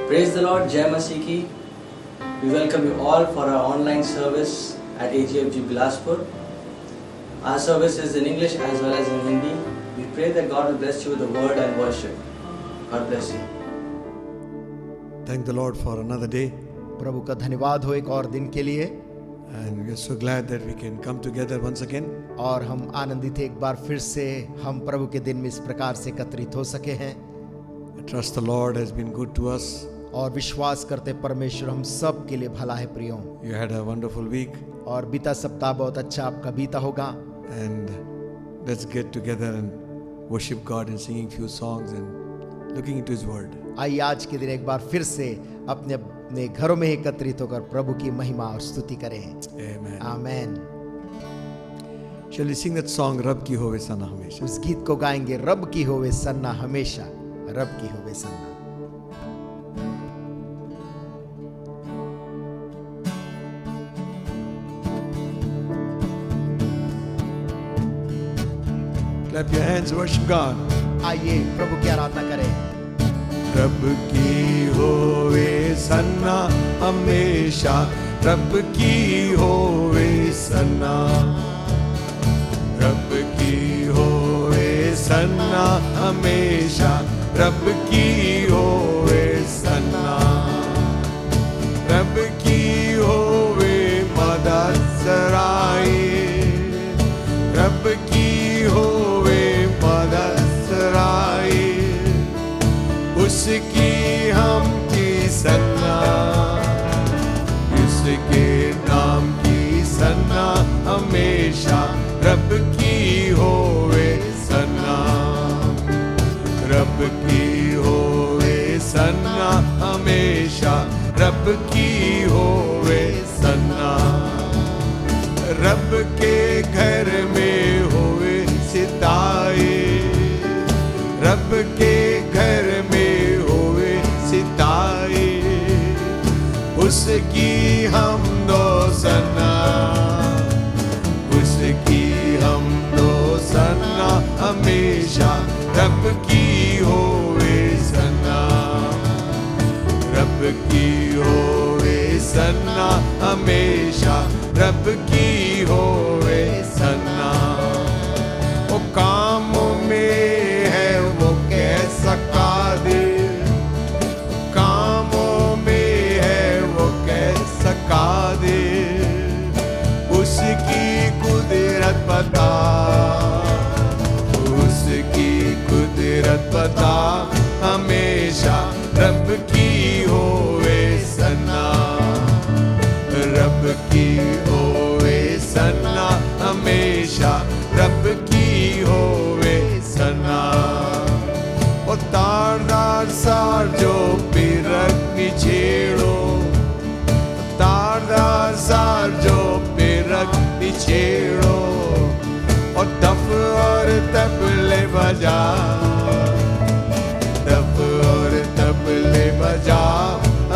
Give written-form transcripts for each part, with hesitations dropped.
Praise the Lord, Jai Masih ki. We welcome you all for our online service at AGFG Bilaspur. Our service is in English as well as in Hindi. We pray that God will bless you with the word and worship. God bless you. Thank the Lord for another day, प्रभु का धन्यवाद हो एक और दिन के लिए। and we are so glad that we can come together once again. और हम आनंदित हैं एक बार फिर से हम प्रभु के दिन में इस प्रकार से एकत्रित हो सके हैं। I trust the Lord has been good to us. और विश्वास करते परमेश्वर हम सब के लिए भला है प्रियो। You had a wonderful week, और बीता सप्ताह बहुत अच्छा आपका बीता होगा। and let's get together and worship God and singing few songs and looking into His Word. आइए आज के दिन एक बार फिर से अपने अपने घरों में एकत्रित होकर प्रभु की महिमा और स्तुति करें। Amen. Amen. Shall we sing that song, रब की होवे सना हमेशा? उस गीत को गाएंगे, रब की होवे सन्ना हमेशा, रब की होवे सन्ना। Clap your hands, worship God. आइए प्रभु की आराधना करें। रब की होवे सन्ना हमेशा, रब की होवे सन्ना, रब की होवे सन्ना हमेशा, रब की होवे सन्ना, रब की होवे मदद सराय, रब की होवे मदद सराय, उसकी हम की सन्ना, उसके नाम की सन्ना हमेशा, रब की होवे सन्ना, रब की होवे सन्ना हमेशा, रब की होवे सन्ना, रब के घर में होवे सिताए, रब के घर में होवे सिताए, उसकी हम दो सन्ना, उसकी हम दो सन्ना हमेशा, रब की होवे सन्ना, रब की होवे सन्ना हमेशा, रब की होवे सन्ना। वो कामों में है वो कैसा कादिर, कामों में है वो कैसा कादिर, उसकी कुदरत बता, उसकी कुदरत बता हमेशा, रब की होवे सन्ना, रब की होवे सन्ना हमेशा, रब की होवे सन्ना। ओ तारदार सार जो पिरक निछेड़ो, तारदार सार जो पिरक निछेड़ो, और दफ और तबले बजा, दफ और तबले बजा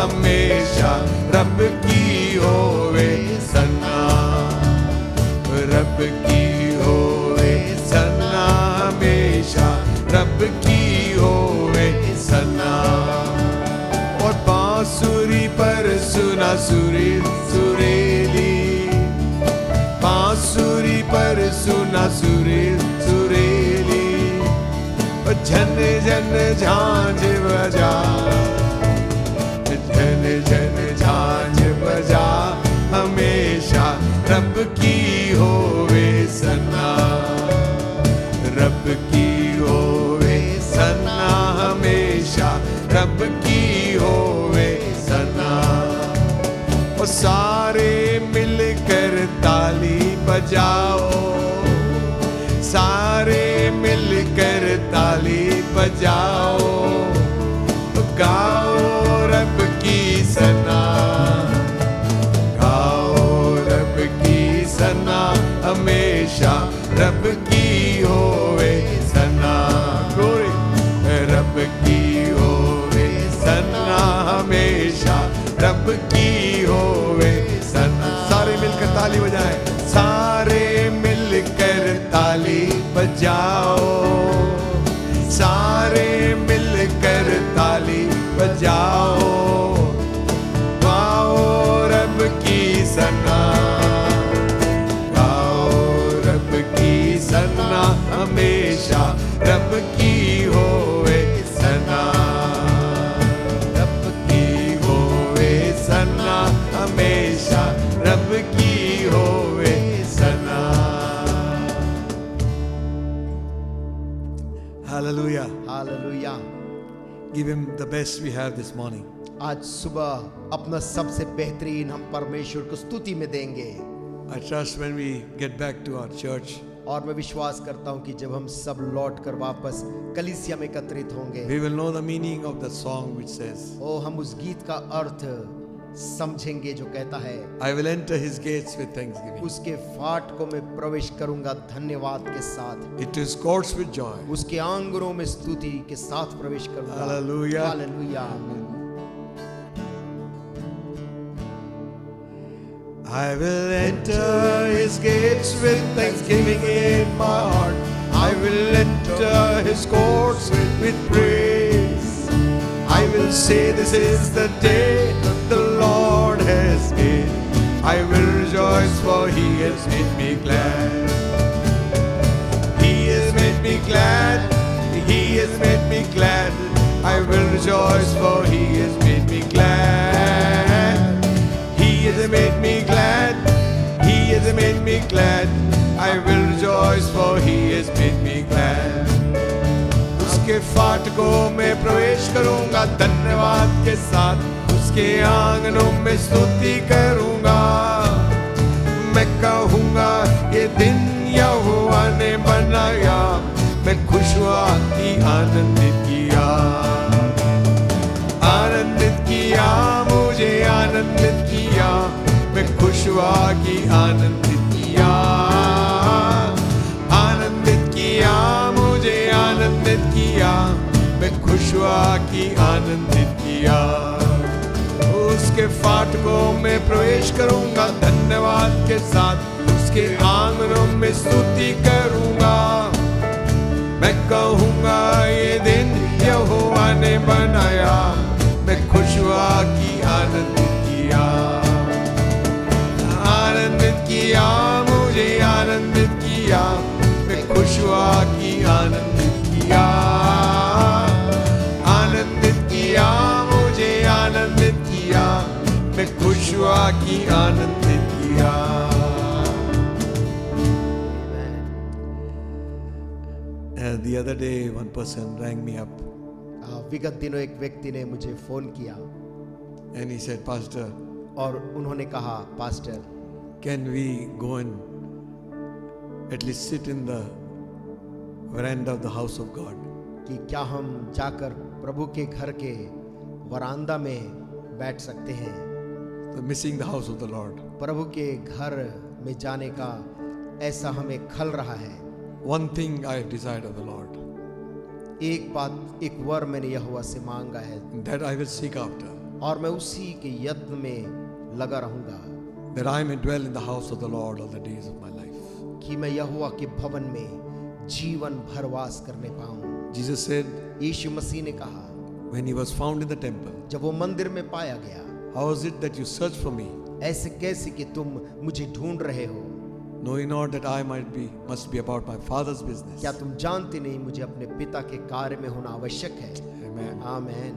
हमेशा, रब की होवे सन्ना, रब की होवे सन्ना हमेशा, रब की होवे सन्ना। और बांसुरी पर सुना सुरी सुरेली, बांसुरी पर सुना सुरी सुरेली, और झन झन झांझ बजा, झन झन झांझ बजा हमेशा, रब की होवे सन्ना, रब की होवे सन्ना हमेशा, रब की होवे सन्ना। और सारे मिलकर ताली बजाओ, सारे मिलकर ताली बजाओ, गाओ रब की सना, गाओ रब की सना हमेशा, रब की होवे सना, ग्लोरी, रब की होवे सना हमेशा, रब की होवे सना। सारे मिलकर ताली बजाएं, सारे मिलकर ताली बजाओ, सारे मिलकर ताली बजाओ, सना हमेशा रब की होवे सना, रब की होवे सना हमेशा रब की होवे सना। Hallelujah. Hallelujah. Give him the best we have this morning. आज सुबह अपना सबसे बेहतरीन हम परमेश्वर को स्तुति में देंगे। I trust when we get back to our church, और मैं विश्वास करता हूं कि जब हम सब लौट कर वापस कलीसिया में एकत्रित होंगे, we will know the meaning of the song which says, ओ हम उस गीत का अर्थ समझेंगे जो कहता है, I will enter his gates with thanksgiving, उसके फाटकों में प्रवेश करूंगा धन्यवाद के साथ, into his courts with joy. उसके आंगनों में स्तुति के साथ प्रवेश करूंगा। Hallelujah. Hallelujah. I will enter his gates with thanksgiving in my heart. I will enter his courts with praise. I will say this is the day that the Lord has made. I will rejoice for he has made me glad. He has made me glad. He has made me glad. I will rejoice for he has made me glad. He has made me glad. He has made me glad. I will rejoice for he has made me glad. उसके फाटकों में प्रवेश करूंगा धन्यवाद के साथ, उसके आंगनों में स्तुति करूंगा। मैं कहूंगा ये दिन यहोवा ने बनाया, मैं खुश हुआ कि आनंदित किया, आनंदित किया, मुझे आनंदित किया, मैं खुश हुआ कि आनंदित किया, आनंदित किया, मुझे आनंदित किया, मैं खुश हुआ कि आनंदित किया। उसके फाटकों में प्रवेश करूंगा धन्यवाद के साथ, उसके आंगनों में स्तुति करूंगा। मैं कहूंगा ये दिन यहोवा ने बनाया, मैं खुश हुआ कि आनंदित किया, आनंदित किया, मुझे आनंदित किया, मैं खुश हुआ कि आनंदित किया, आनंदित किया, मुझे आनंदित किया, मैं खुश हुआ कि आनंदित किया। The other day one person rang me up विगत दिनों एक व्यक्ति ने मुझे फोन किया and he said, Pastor, और उन्होंने कहा, pastor can we go and at least sit in the veranda of the house of God? कि क्या हम जाकर प्रभु के घर के वरांदा में बैठ सकते हैं? So missing the house of the Lord. प्रभु के घर में जाने का ऐसा हमें खल रहा है। One thing I have desired of the Lord, एक बात, एक वर मैंने यहोवा से मांगा है, that I will seek after, और मैं उसी के यत्न में लगा रहूंगा, that I may dwell in the house of the Lord all the days of my life. कि मैं यहोवा के भवन में जीवन भर वास करने पाऊं। Jesus said, यीशु मसीह ने कहा, when he was found in the temple, जब वो मंदिर में पाया गया, how is it that you search for me, ऐसे कैसे कि तुम मुझे ढूंढ रहे हो, knowing not that I must be about my Father's business? क्या तुम जानते नहीं मुझे अपने पिता के कार्य में होना आवश्यक है? Amen. Amen.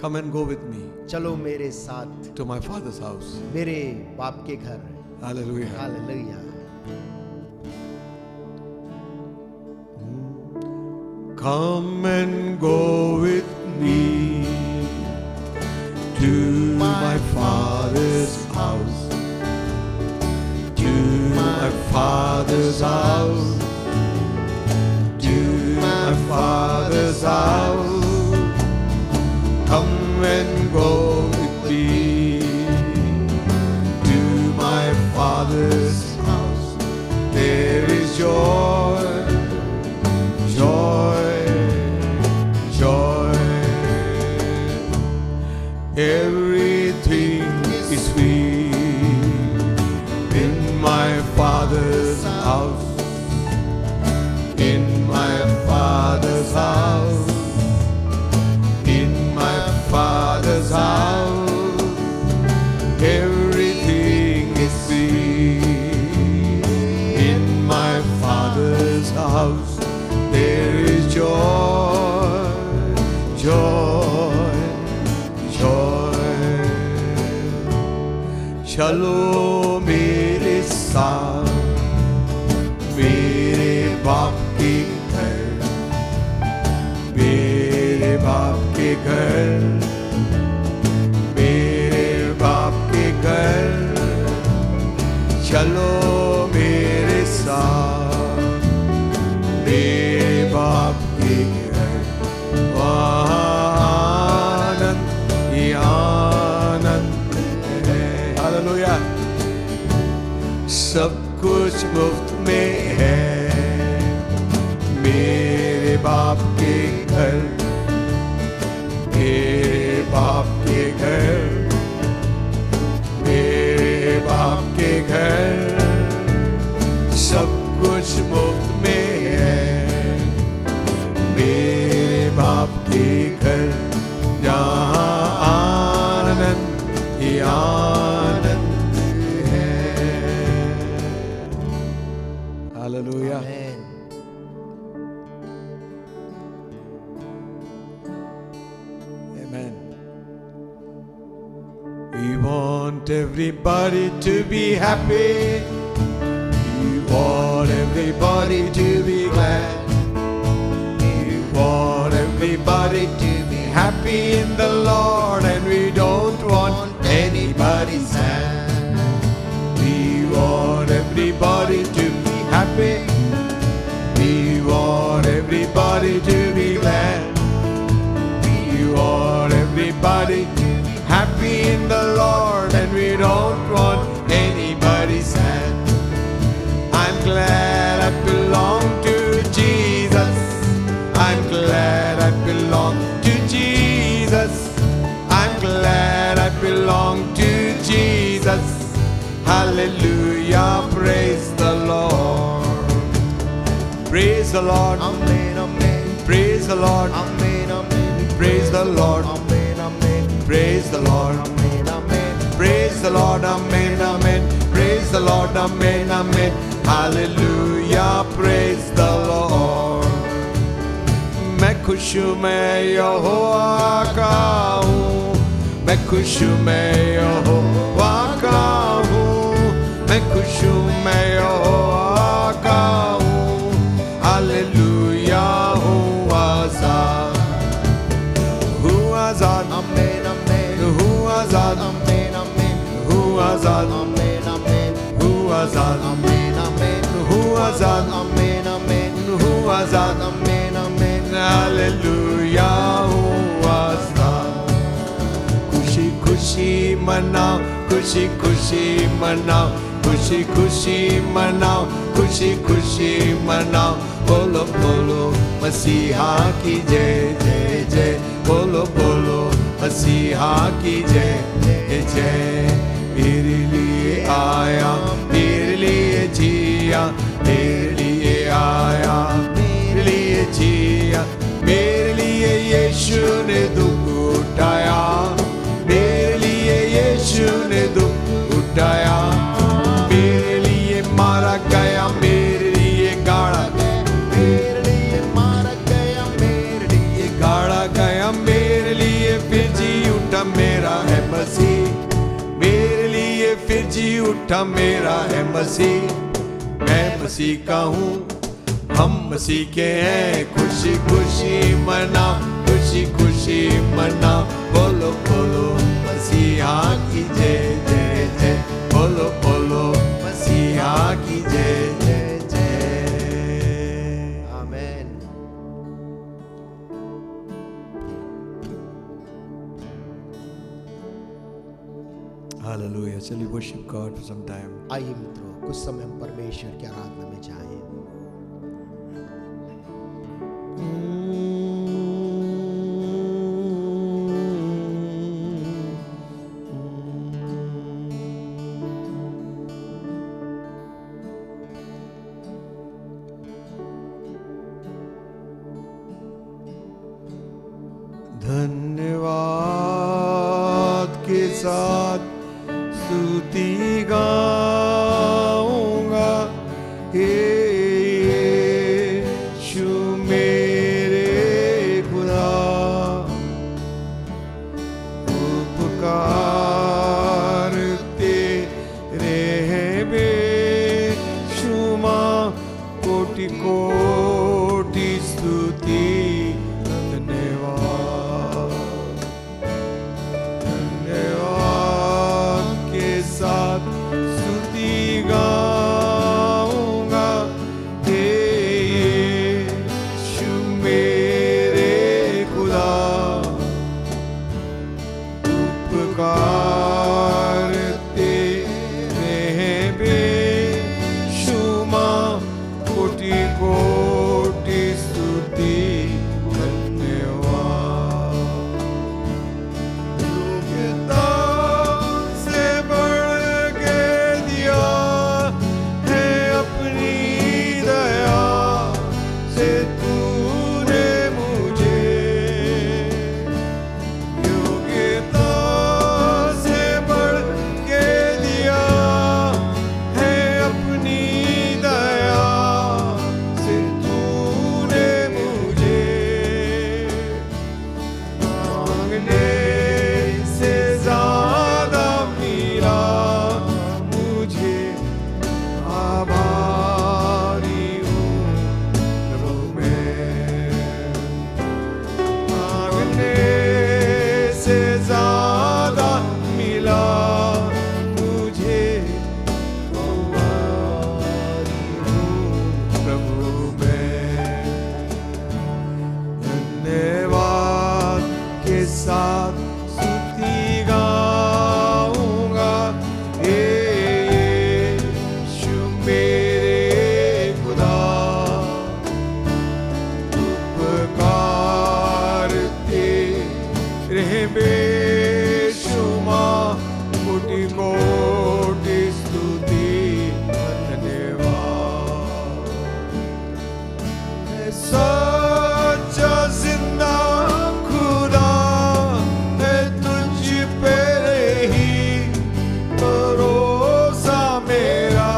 Come and go with me चलो मेरे साथ to my Father's house. मेरे बाप के घर। Hallelujah. Hallelujah. Come and go with me to my Father's house, to my Father's house, to my Father's house. Come and go with me to my Father's house. There is joy, joy, joy. Everything is sweet in my Father's house, in my Father's house, in my Father's house. Everything is sweet in my Father's house there is joy, joy, joy. चलो मेरे साथ मेरे बाप के घर, मेरे बाप के घर, मेरे बाप के घर। चलो मेरे साथ मेरे बाप के घर, वहाँ आनंद ही आनंद है। हालेलुया। सब कुछ मुफ्त में है मेरे बाप के घर, मेरे बाप के घर, मेरे बाप के घर। सब कुछ मुफ्त में है मेरे बाप के घर, जहाँ आनंद ही आनंद है। Hallelujah. Amen. Amen. We want everybody to be happy. We want everybody to be glad. We want everybody to be happy in the Lord, and we don't want anybody sad. We want everybody to be happy. We want everybody to be glad. We want everybody to be happy in the Lord, and we don't want anybody sad. I'm glad I belong to Jesus. I'm glad I belong to Jesus. I'm glad I belong to Jesus. Hallelujah, praise the Lord. Praise the Lord. Amen, amen. Praise the Lord. Amen, amen. Praise the Lord. Amen, amen. Praise the Lord. Amen, amen. Praise the Lord. Amen, amen. Praise the Lord. Amen, amen. Hallelujah, praise the Lord. मैं खुश हूँ, मैं यहोवा का हूँ। मैं खुश हूँ, मैं यहोवा का हूँ। मैं खुश हूँ, मैं यहोवा का हूँ। हालेलुया, हूँ आज़ाद, हूँ आज़ाद, Amen, amen. हूँ आज़ाद, Amen, amen. हूँ आज़ाद, Amen, amen. हूँ आज़ाद, Amen, amen. हूँ आज़ाद, Amen, amen. हूँ आज़ाद। Amen, amen. हालेलुया, हूँ आज़ाद। खुशी खुशी मनाओ, खुशी खुशी मनाओ, खुशी खुशी मनाओ, खुशी खुशी मनाओ। बोलो बोलो मसीहा की जय जय जय। बोलो बोलो मसीहा की जय जय जय। मेरे लिए आया, मेरे लिए जिया, मेरे लिए आया, मेरे लिए जिया। मेरे लिए यीशु ने दुख उठाया, मेरे लिए यीशु ने दुख उठाया। मेरे लिए मारा गया, मेरे लिए गाड़ा गया, मेरे लिए मारा गया, मेरे लिए गाड़ा गया। मेरे लिए फिर जी उठा, मेरा है मसीह। मेरे लिए फिर जी उठा, मेरा है मसीह। मैं मसीह का हूँ, हम मसीह के हैं। खुशी खुशी मनाओ, खुशी खुशी मनाओ। बोलो बोलो मसीहा की जय जय जय। बोलो बोलो मसीहा की जय जय जय। Amen. Hallelujah. Shall we worship God for some time? आइए मित्रों, कुछ समय हम परमेश्वर की आराधना में जाएं। धन्यवाद के साथ स्तुति गाऊंगा, हे कोटि कोटि स्तुति धन्यवाद धन्यवाद के साथ स्तुति गाऊंगा हे यीशु मेरे खुदा उपकार तेरे हैं बेशुमार कोटि कोटि स्तुति धन्यवाद योग्यता से बढ़ के दिया है अपनी दया से तूने मुझे योग्यता से बढ़ के दिया है अपनी दया से तूने मुझे मांगने से ज्यादा मिला मुझे आभारी हूँ प्रभु मैं मांगने से ज्यादा मिला मुझे आभारी हूँ प्रभु मैं धन्यवाद के साथ स्तुति गाऊंगा हे यीशु मेरे खुदा उपकार तेरे हैं बेशुमार कोटि कोटि स्तुति धन्यवाद सच्चा जिंदा खुदा है तुझ पे ही भरोसा मेरा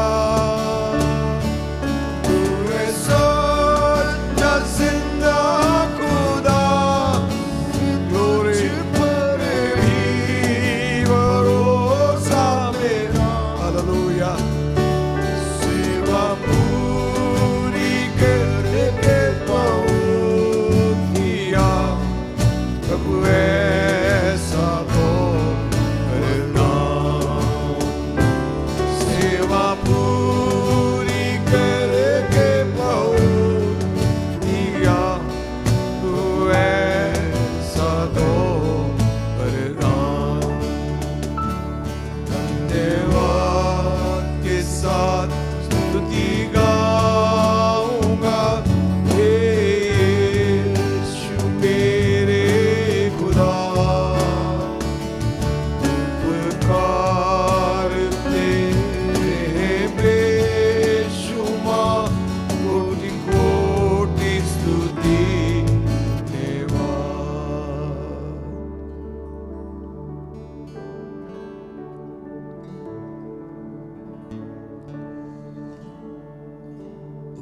तू है सच्चा जिंदा खुदा तुझ पर ही भरोसा मेरा हालेलुया सेवा पूरी करके पहुंचिया प्रभु ऐसा तो करना सेवा पूरी करके पहुंचिया तू ऐसा तो करना धन्यवाद के साथ स्तुति गाऊंगा हे यीशु मेरे खुदा उपकार तेरे हैं बेशुमार कोटि कोटि स्तुति धन्यवाद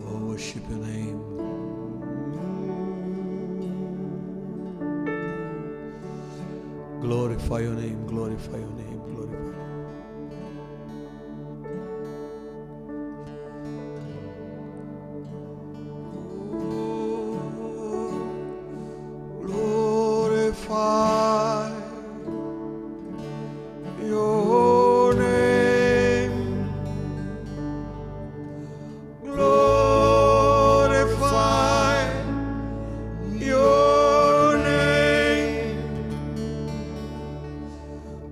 Oh, worship your name. Glorify your name, glorify your name, glorify. Glorify your name. Glorify your name.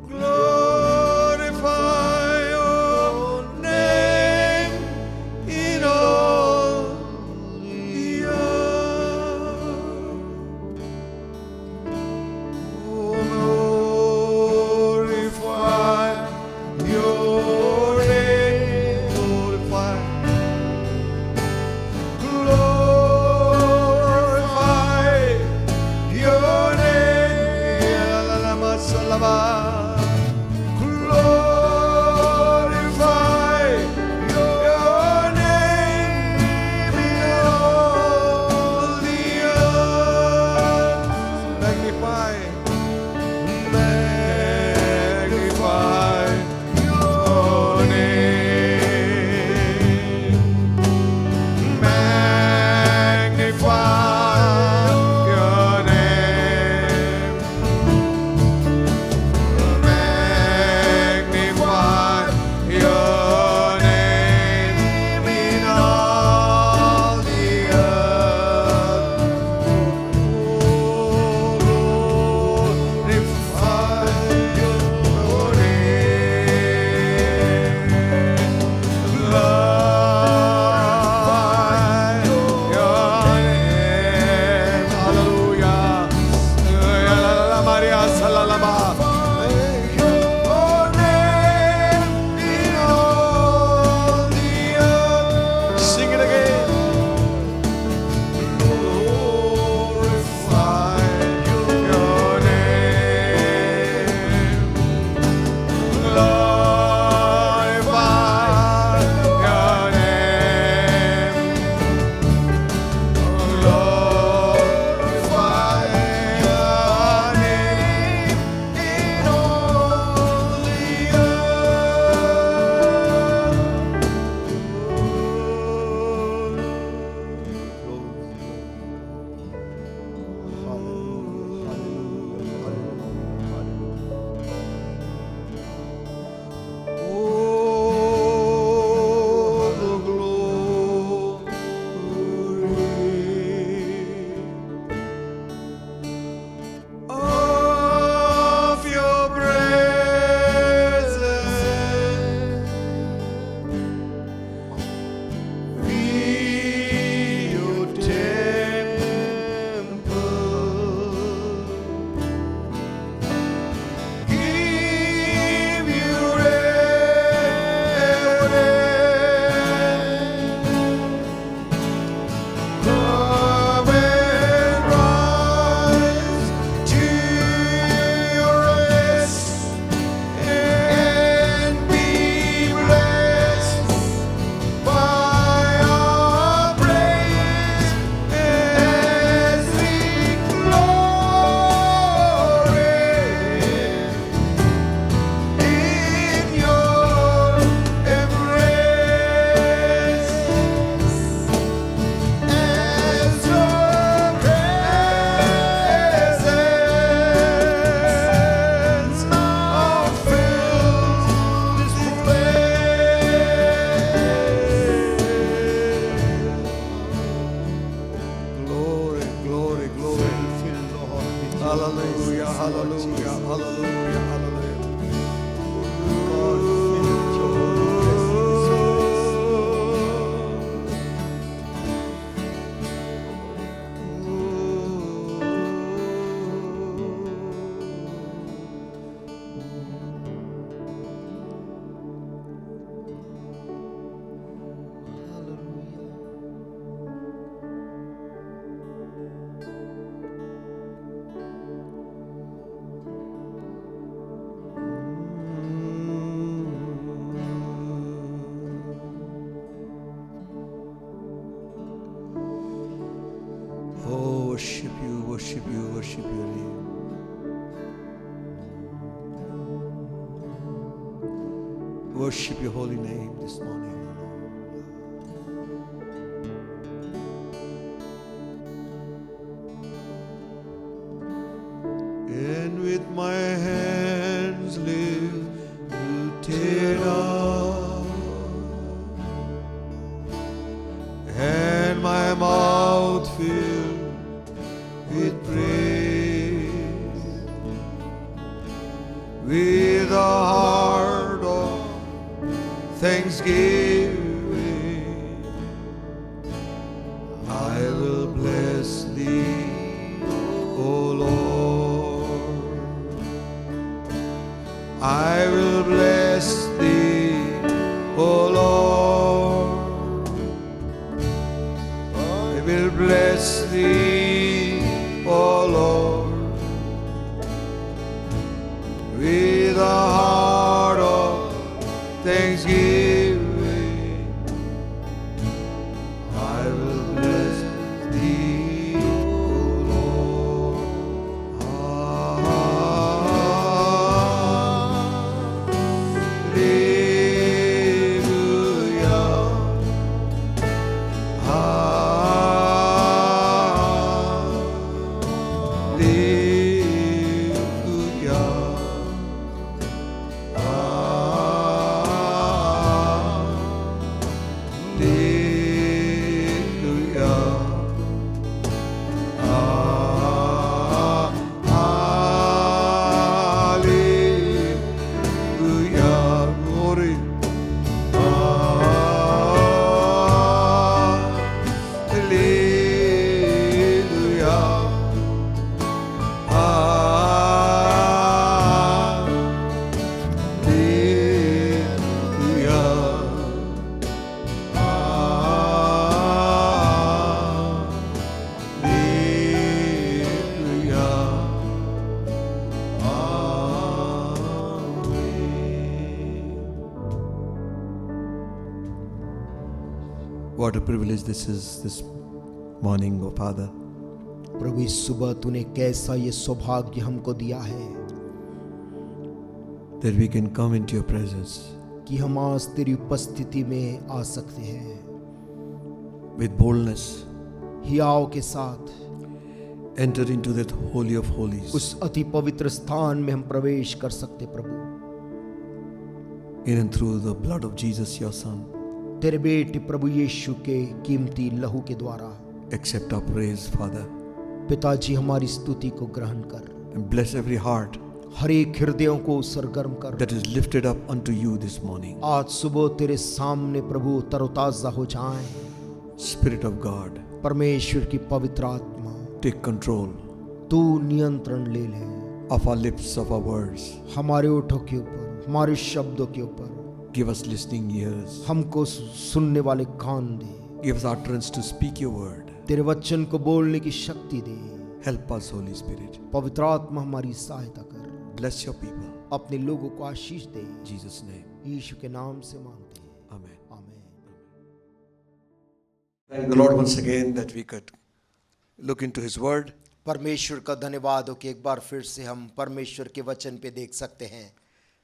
Glorify Hallelujah, hallelujah, hallelujah, hallelujah. God, fill with your holy presence. Oh, worship you, worship you, worship your name. Worship your holy name this morning. And with my hands lifted up and my mouth filled with praise, with a heart of thanksgiving, I will bless thee, O Lord. I will bless thee, O Lord. I will bless thee, O Lord, with a heart of thanksgiving. I will bless thee, O Lord. What a privilege this is this morning, O Father. प्रभु इस सुबह तूने कैसा ये सौभाग्य हमको दिया है That we can come into your presence कि हम आज तेरी उपस्थिति में आ सकते हैं with boldness, हियाव के साथ enter into that holy of holies, उस अति पवित्र स्थान में हम प्रवेश कर सकते प्रभु in and through the blood of Jesus, your Son. तेरे बेटे प्रभु यीशु के कीमती लहू के द्वारा Accept our praise, Father, पिताजी हमारी स्तुति को ग्रहण कर and bless every heart हर एक हृदयों को सरगर्म कर that is lifted up unto you this morning. आज सुबह तेरे सामने प्रभु तरोताजा हो जाएं। Spirit of God, परमेश्वर की पवित्र आत्मा take control तू नियंत्रण ले ले of our lips, of our words. हमारे ओठों के ऊपर हमारे शब्दों के ऊपर Give us listening ears. हमको सुनने वाले कान दे Give us utterance to speak your word. तेरे वचन को बोलने की शक्ति दे Help us, Holy Spirit. पवित्र आत्मा हमारी सहायता कर Bless your people. अपने लोगों को आशीष दे In Jesus' name. यीशु के नाम से मांगते हैं Amen. आमीन। Thank the Lord once again that we could look into His word. परमेश्वर का धन्यवाद हो कि एक बार फिर से हम परमेश्वर के वचन पे देख सकते हैं।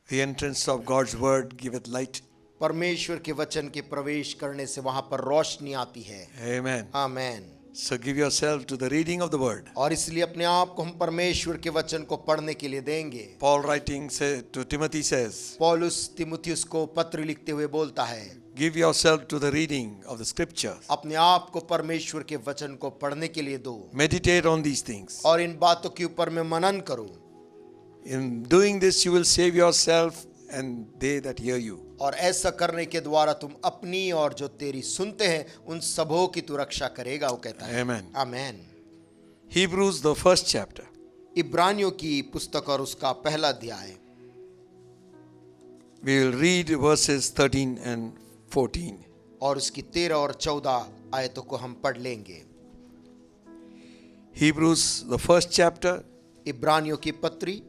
The entrance of God's word giveth light. परमेश्वर के वचन के प्रवेश करने से वहां पर रोशनी आती है। Amen. आमीन। So give yourself to the reading of the word. और इसलिए अपने आप को हम परमेश्वर के वचन को पढ़ने के लिए देंगे। Paul writing to Timothy says, पौलुस तिमुथियुस को पत्र लिखते हुए बोलता है, Give yourself to the reading of the scriptures. अपने आप को परमेश्वर के वचन को पढ़ने के लिए दो Meditate on these things. और इन बातों के ऊपर में मनन करो। In doing this, you will save yourself and they that hear you. और ऐसा करने के द्वारा तुम अपनी और जो तेरी सुनते हैं उन सबों की तू रक्षा करेगा, वो कहता है। Amen. Amen. Hebrews, the first chapter. इब्रानियों की पुस्तक और उसका पहला अध्याय। We will read verses 13 and 14. और उसकी 13 और 14 आयतों को हम पढ़ लेंगे। Hebrews, the first chapter, इब्रानियों की पत्री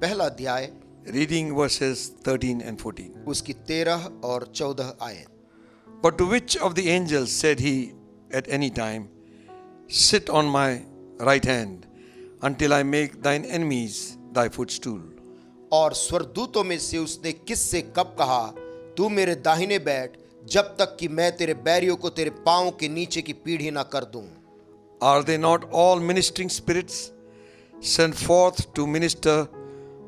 पहला अध्याय, reading verses 13 and 14. उसकी 13 और 14 आयत। But to which of the angels said he at any time, sit on my right hand until I make thine enemies thy footstool? और स्वर्गदूतों में से उसने किससे कब कहा, तू मेरे दाहिने बैठ जब तक कि मैं तेरे बैरियों को तेरे पांव के नीचे की पीढ़ी ना कर दूं? Are they not all ministering spirits sent forth to minister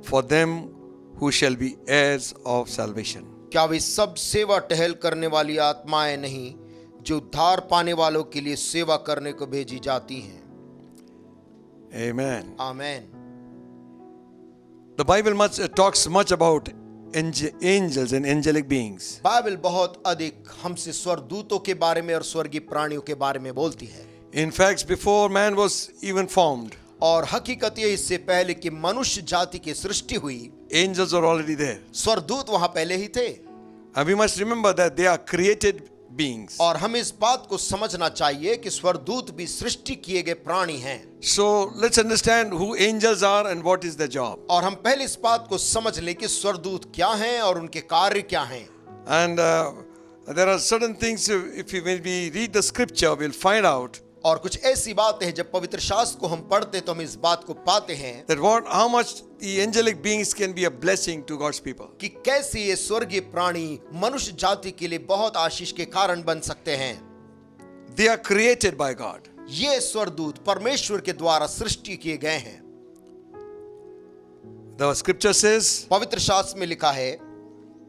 for them who shall be heirs of salvation? क्या वे सब सेवा टहल करने वाली आत्माएं नहीं जो उद्धार पाने वालों के लिए सेवा करने को भेजी जाती हैं? Amen. Amen. The Bible talks much about angels and angelic beings. Bible बहुत अधिक हमसे स्वर्गदूतों के बारे में और स्वर्गीय प्राणियों के बारे में बोलती है। In fact, before man was even formed, और हकीकत ये इससे पहले कि मनुष्य जाति की सृष्टि हुई, angels are already there. स्वर्गदूत वहां पहले ही थे। And we must remember that they are created beings. और हमें इस बात को समझना चाहिए कि स्वर्गदूत भी सृष्टि किए गए प्राणी हैं। So let's understand who angels are and what is their job. और हम पहले इस बात को समझ लें कि स्वर्गदूत क्या हैं और उनके कार्य क्या हैं। And there are certain things, if we, when we read the scripture, we'll find out और कुछ ऐसी बातें हैं जब पवित्र शास्त्र को हम पढ़ते तो हम इस बात को पाते हैं that how much the angelic beings can be a blessing to God's people. कि कैसे ये स्वर्गीय प्राणी मनुष्य जाति के लिए बहुत आशीष के कारण बन सकते हैं। They are created by God. ये स्वर्गदूत परमेश्वर के द्वारा सृष्टि किए गए हैं। The scripture says पवित्र शास्त्र में लिखा है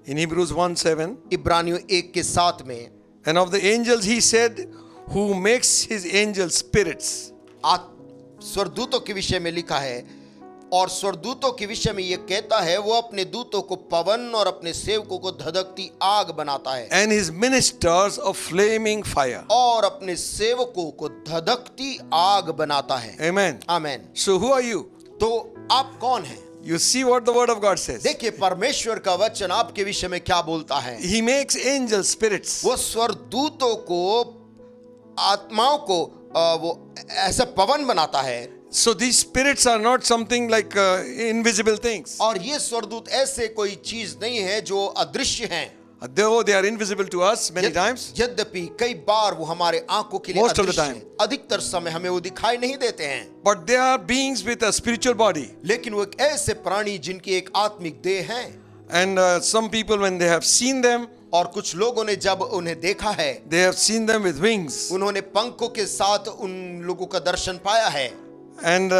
in Hebrews 1:7, इब्रानियों 1 के 7 में, and of the angels he said, who makes his angels spirits. स्वर्गदूतों के विषय में लिखा है, और स्वर्गदूतों के विषय में ये कहता है वो अपने दूतों को पवन और अपने सेवकों को धधकती आग बनाता है, And his ministers of flaming fire. और अपने सेवकों को धधकती आग बनाता है। Amen. Amen. So who are you? तो आप कौन हैं? You see what the word of God says. देखिए परमेश्वर का वचन आपके विषय में क्या बोलता है। He makes angel spirits. वो स्वर्गदूतों को, आत्माओं को वो ऐसा पवन बनाता है। So these spirits are not something like invisible things. और ये स्वर्गदूत ऐसे कोई चीज नहीं है जो अदृश्य हैं। Though they are invisible to us many times, यद्यपि कई बार वो हमारे आंखों के लिए Most of the अदृश्य time. हैं, अधिकतर समय हमें वो दिखाई नहीं देते हैं, but they are beings with a spiritual body. लेकिन वो एक ऐसे प्राणी जिनकी एक आत्मिक देह है। And some people, when they have seen them, और कुछ लोगों ने जब उन्हें देखा है, they have seen them with wings. उन्होंने पंखों के साथ उन लोगों का दर्शन पाया है। And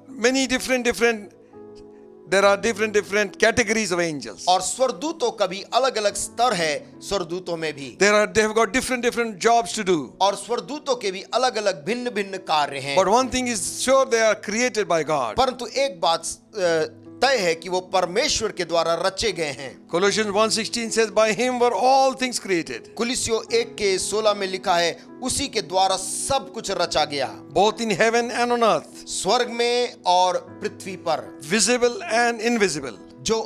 many different there are different categories of angels. और स्वर्गदूतों का भी अलग अलग स्तर है। स्वर्गदूतों में भी They have got different jobs to do. और स्वर्गदूतों के भी अलग अलग भिन्न भिन्न कार्य हैं। But one thing is sure, they are created by God. परंतु एक बात तय है कि वो परमेश्वर के द्वारा रचे गए हैं। Colossians 1:16 says, by him were all things created. कुलिस्सियों 1 के 16 में लिखा है, उसी के द्वारा सब कुछ रचा गया, both in heaven and on earth, स्वर्ग में और पृथ्वी पर, visible and invisible. जो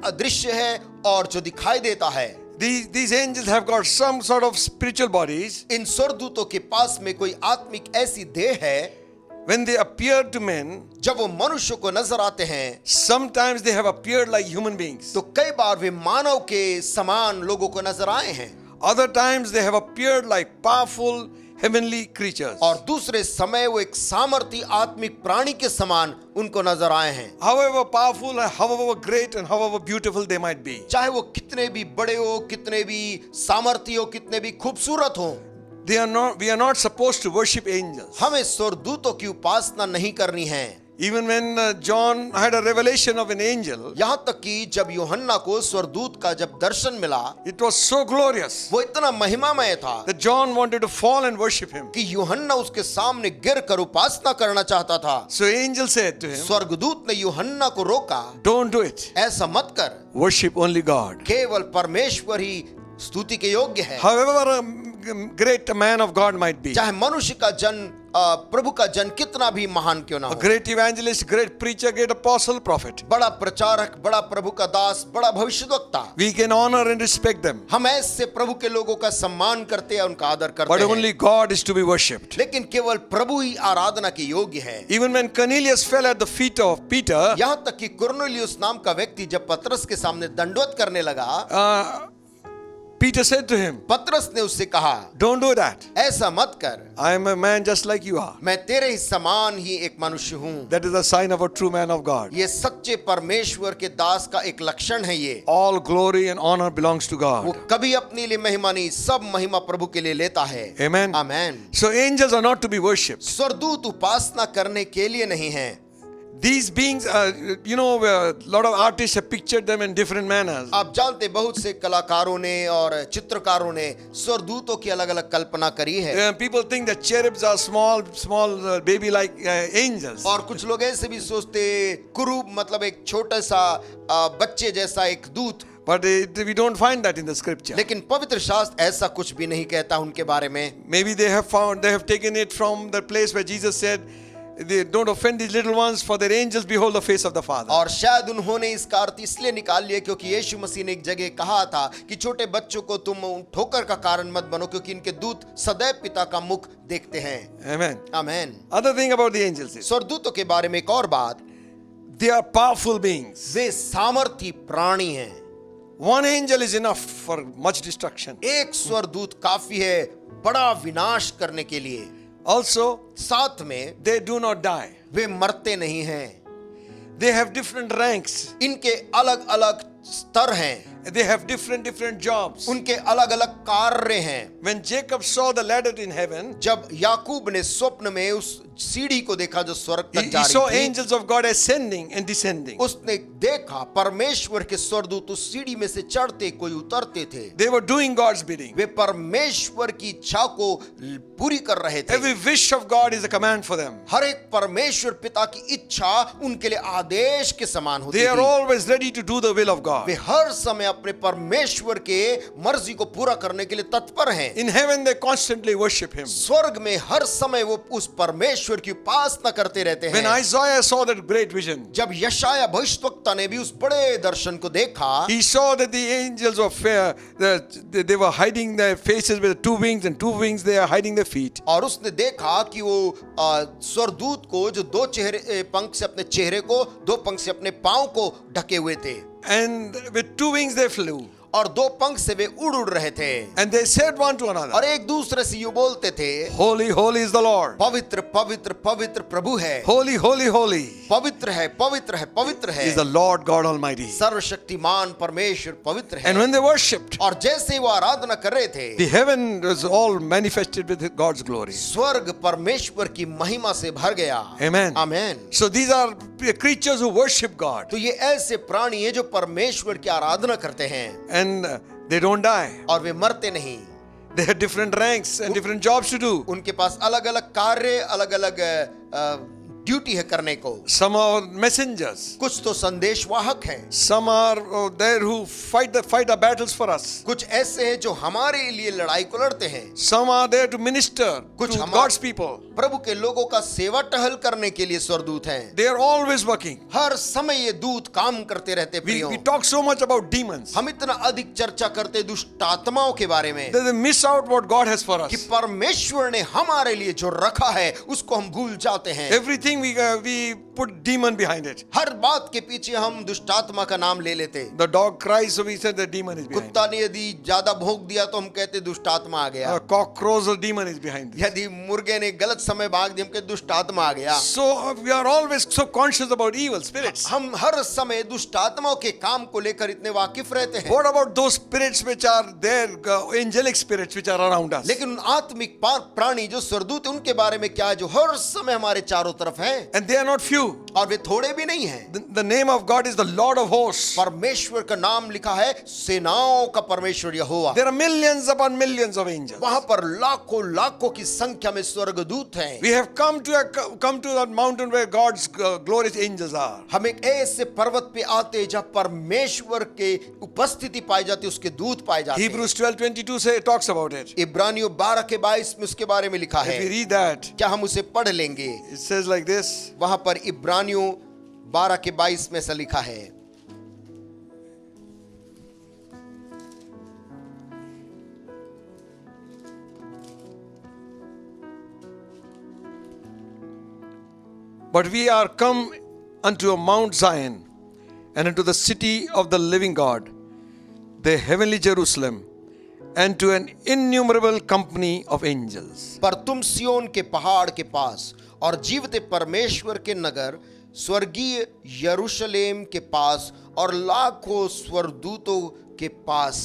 अदृश्य है और जो दिखाई देता है। These angels have got some sort of spiritual bodies. इन स्वर्गदूतों के पास में कोई आत्मिक ऐसी देह है। When they appear to men, जब वो मनुष्य को नजर आते हैं, sometimes they have appeared like human beings. तो कई बार वे मानव के समान लोगों को नजर आए हैं। Other times they have appeared like powerful heavenly creatures. और दूसरे समय वो एक सामर्थी आत्मिक प्राणी के समान उनको नजर आए हैं। However powerful, however great and however beautiful they might be. चाहे वो कितने भी बड़े हो, कितने भी सामर्थी हो, कितने भी खूबसूरत हो, We are not supposed to worship angels. हमें स्वर्गदूतों की उपासना नहीं करनी है। Even when John had a revelation of an angel, यहाँ तक कि जब यूहन्ना को स्वर्गदूत का जब दर्शन मिला, it was so glorious वो इतना महिमामय था that John wanted to fall and worship him. कि यूहन्ना उसके सामने गिर कर उपासना करना चाहता था। So angel said to him, स्वर्गदूत ने यूहन्ना को रोका, don't do it. ऐसा मत कर, Worship only God. केवल परमेश्वर ही स्तुति के योग्य है। However great a man of God might be, चाहे मनुष्य का जन प्रभु का जन कितना भी महान क्यों ना a हो, great evangelist, great preacher, great apostle, prophet, बड़ा प्रचारक, बड़ा प्रभु का दास, बड़ा भविष्यद्वक्ता, we can honor and respect them, हम ऐसे प्रभु के लोगों का सम्मान करते हैं, उनका आदर करते but हैं, only God is to be worshipped. लेकिन केवल प्रभु ही आराधना के योग्य है। Even when Cornelius fell at the feet of Peter, यहाँ तक कि कुरनेलियुस नाम का व्यक्ति जब पतरस के सामने दंडवत करने लगा, Peter said to him, पतरस ने उससे कहा, don't do that. ऐसा मत कर, I am a man just like you are. मैं तेरे ही समान ही एक मनुष्य हूँ। That is a sign of a true man of God. ये सच्चे परमेश्वर के दास का एक लक्षण है। ये All glory and honor belongs to वो God. कभी अपने लिए महिमा नहीं, सब महिमा प्रभु के लिए लेता है। Amen. Amen. So angels are not to be worshipped. स्वर्गदूत उपासना करने के लिए नहीं है। These beings, a lot of artists have pictured them in different manners. आप जानते बहुत से कलाकारों ने और चित्रकारों ने स्वर्गदूतों की अलग अलग कल्पना करी है। People think that cherubs are small baby-like angels. और कुछ लोग ऐसे भी सोचते कुरूब मतलब एक छोटा सा बच्चे जैसा एक दूत, But we don't find that in the scripture. लेकिन पवित्र शास्त्र ऐसा कुछ भी नहीं कहता उनके बारे में। Maybe they have taken it from the place where Jesus said, they don't offend these little ones, for their angels behold the face of the Father. और शायद उन्होंने इसका अर्थ इसलिए निकाल लिया क्योंकि यीशु मसीह ने एक जगह कहा था कि छोटे बच्चों को तुम ठोकर का कारण मत बनो, क्योंकि इनके दूत सदैव पिता का मुख देखते हैं। Amen. Amen. Other thing about the angels is, स्वर्गदूतों के बारे में एक और बात, they are powerful beings. वे सामर्थी प्राणी हैं। One angel is enough for much destruction. एक स्वर्गदूत काफी है बड़ा विनाश करने के लिए। Also, साथ में they do not die. वे मरते नहीं हैं। They have different ranks. इनके अलग अलग स्तर हैं, They have different jobs. उनके अलग अलग कार्य हैं। When Jacob saw the ladder in heaven, जब याकूब ने स्वप्न में उस सीढ़ी को देखा जो स्वर्ग तक he जा saw रही थी, angels of God ascending and descending. उसने देखा परमेश्वर के स्वर्गदूत उस सीढ़ी में से चढ़ते कोई उतरते थे। They were doing God's bidding. वे परमेश्वर की इच्छा को पूरी कर रहे थे। Every wish of God is a command for them. हर एक परमेश्वर पिता की इच्छा उनके लिए आदेश के समान होती They are थी। always ready to do the will of God. वे हर समय अपने परमेश्वर के मर्जी को पूरा करने के लिए तत्पर हैं। In heaven, they constantly worship Him. स्वर्ग में हर समय वो उस परमेश्वर की उपासना करते रहते When हैं। Isaiah saw that great vision, जब यशाया भविष्यद्वक्ता ने भी उस बड़े दर्शन को देखा, he saw that the angels of fear, they were hiding their faces with 2 wings, and 2 wings they are hiding their feet. और उसने देखा कि वो स्वर्गदूत को जो 2 पंख से अपने चेहरे को, 2 पंख से अपने पांव को ढके हुए थे, And with 2 wings they flew. और 2 पंख से वे उड़ रहे थे। And they said one to another, और एक दूसरे से यूं बोलते थे, Holy, holy is the Lord. पवित्र पवित्र पवित्र प्रभु है, Holy, holy, holy पवित्र है पवित्र है पवित्र है, is the Lord God Almighty. सर्वशक्तिमान परमेश्वर पवित्र है। And when they worshipped, और जैसे वो आराधना कर रहे थे, the heaven was all manifested with God's glory. स्वर्ग परमेश्वर की महिमा से भर गया। Amen. Amen. So these are creatures who worship God, तो ये ऐसे प्राणी हैं जो परमेश्वर की आराधना करते हैं and they don't die. और वे मरते नहीं। They have different ranks and different jobs to do. उनके पास अलग अलग कार्य, अलग अलग ड्यूटी है करने को। Some are messengers. कुछ तो संदेशवाहक हैं, Some are there who fight the battles for us. कुछ ऐसे हैं जो हमारे लिए लड़ाई को लड़ते हैं, Some are there to minister कुछ to God's people. प्रभु के लोगों का सेवा टहल करने के लिए स्वर्गदूत हैं। They are always working. हर समय ये दूत काम करते रहते। We प्रियों, talk so much about demons हम इतना अधिक चर्चा करते दुष्ट आत्माओं के बारे में that they miss out what God has for कि us. परमेश्वर ने हमारे लिए जो रखा है उसको हम भूल जाते हैं। Everything we put demon behind it. हर बात के पीछे हम दुष्ट आत्मा का नाम ले लेते। The dog cries, so we said the demon is behind it. कुत्ता ने यदि ज्यादा भौंक दिया तो हम कहते दुष्ट आत्मा आ गया। A cock crows, the demon is behind it. यदि मुर्गे ने गलत समय भाग दिया, हम कहते दुष्ट आत्मा आ गया। So we are always so conscious about evil spirits. हम हर समय दुष्ट आत्माओं के काम को लेकर इतने वाकिफ रहते हैं। What about those spirits which are there, angelic spirits which are around us? लेकिन उन आत्मिक प्राणी जो स्वर्गदूत हैं, उनके बारे में क्या है जो हर समय हमारे चारों तरफ हैं and they are not few. और वे थोड़े भी नहीं हैं। The name of God is the Lord of hosts. परमेश्वर का नाम लिखा है सेनाओं का परमेश्वर यहोवा। There are millions upon millions of angels. वहां पर लाखों लाखों की संख्या में स्वर्गदूत हैं। We have come to that mountain where God's glorious angels are. हम एक ऐसे पर्वत पे आते हैं जहाँ परमेश्वर के उपस्थिति पाई जाती है, उसके दूत पाए जाते हैं। Hebrews 12:22 talks about it. इब्रानियों 12:22 में उसके बारे में लिखा है। If we read that, क्या हम उसे पढ़ लेंगे? it says like this. वहां पर इब्रानियों 12:22 में ऐसा लिखा है। But we are come unto a Mount Zion, and unto the city of the living God, the heavenly Jerusalem, and to an innumerable company of angels. पर तुम सियोन के पहाड़ के पास और जीवते परमेश्वर के नगर स्वर्गीय यरूशलेम के पास और लाखों स्वर्गदूतों के पास।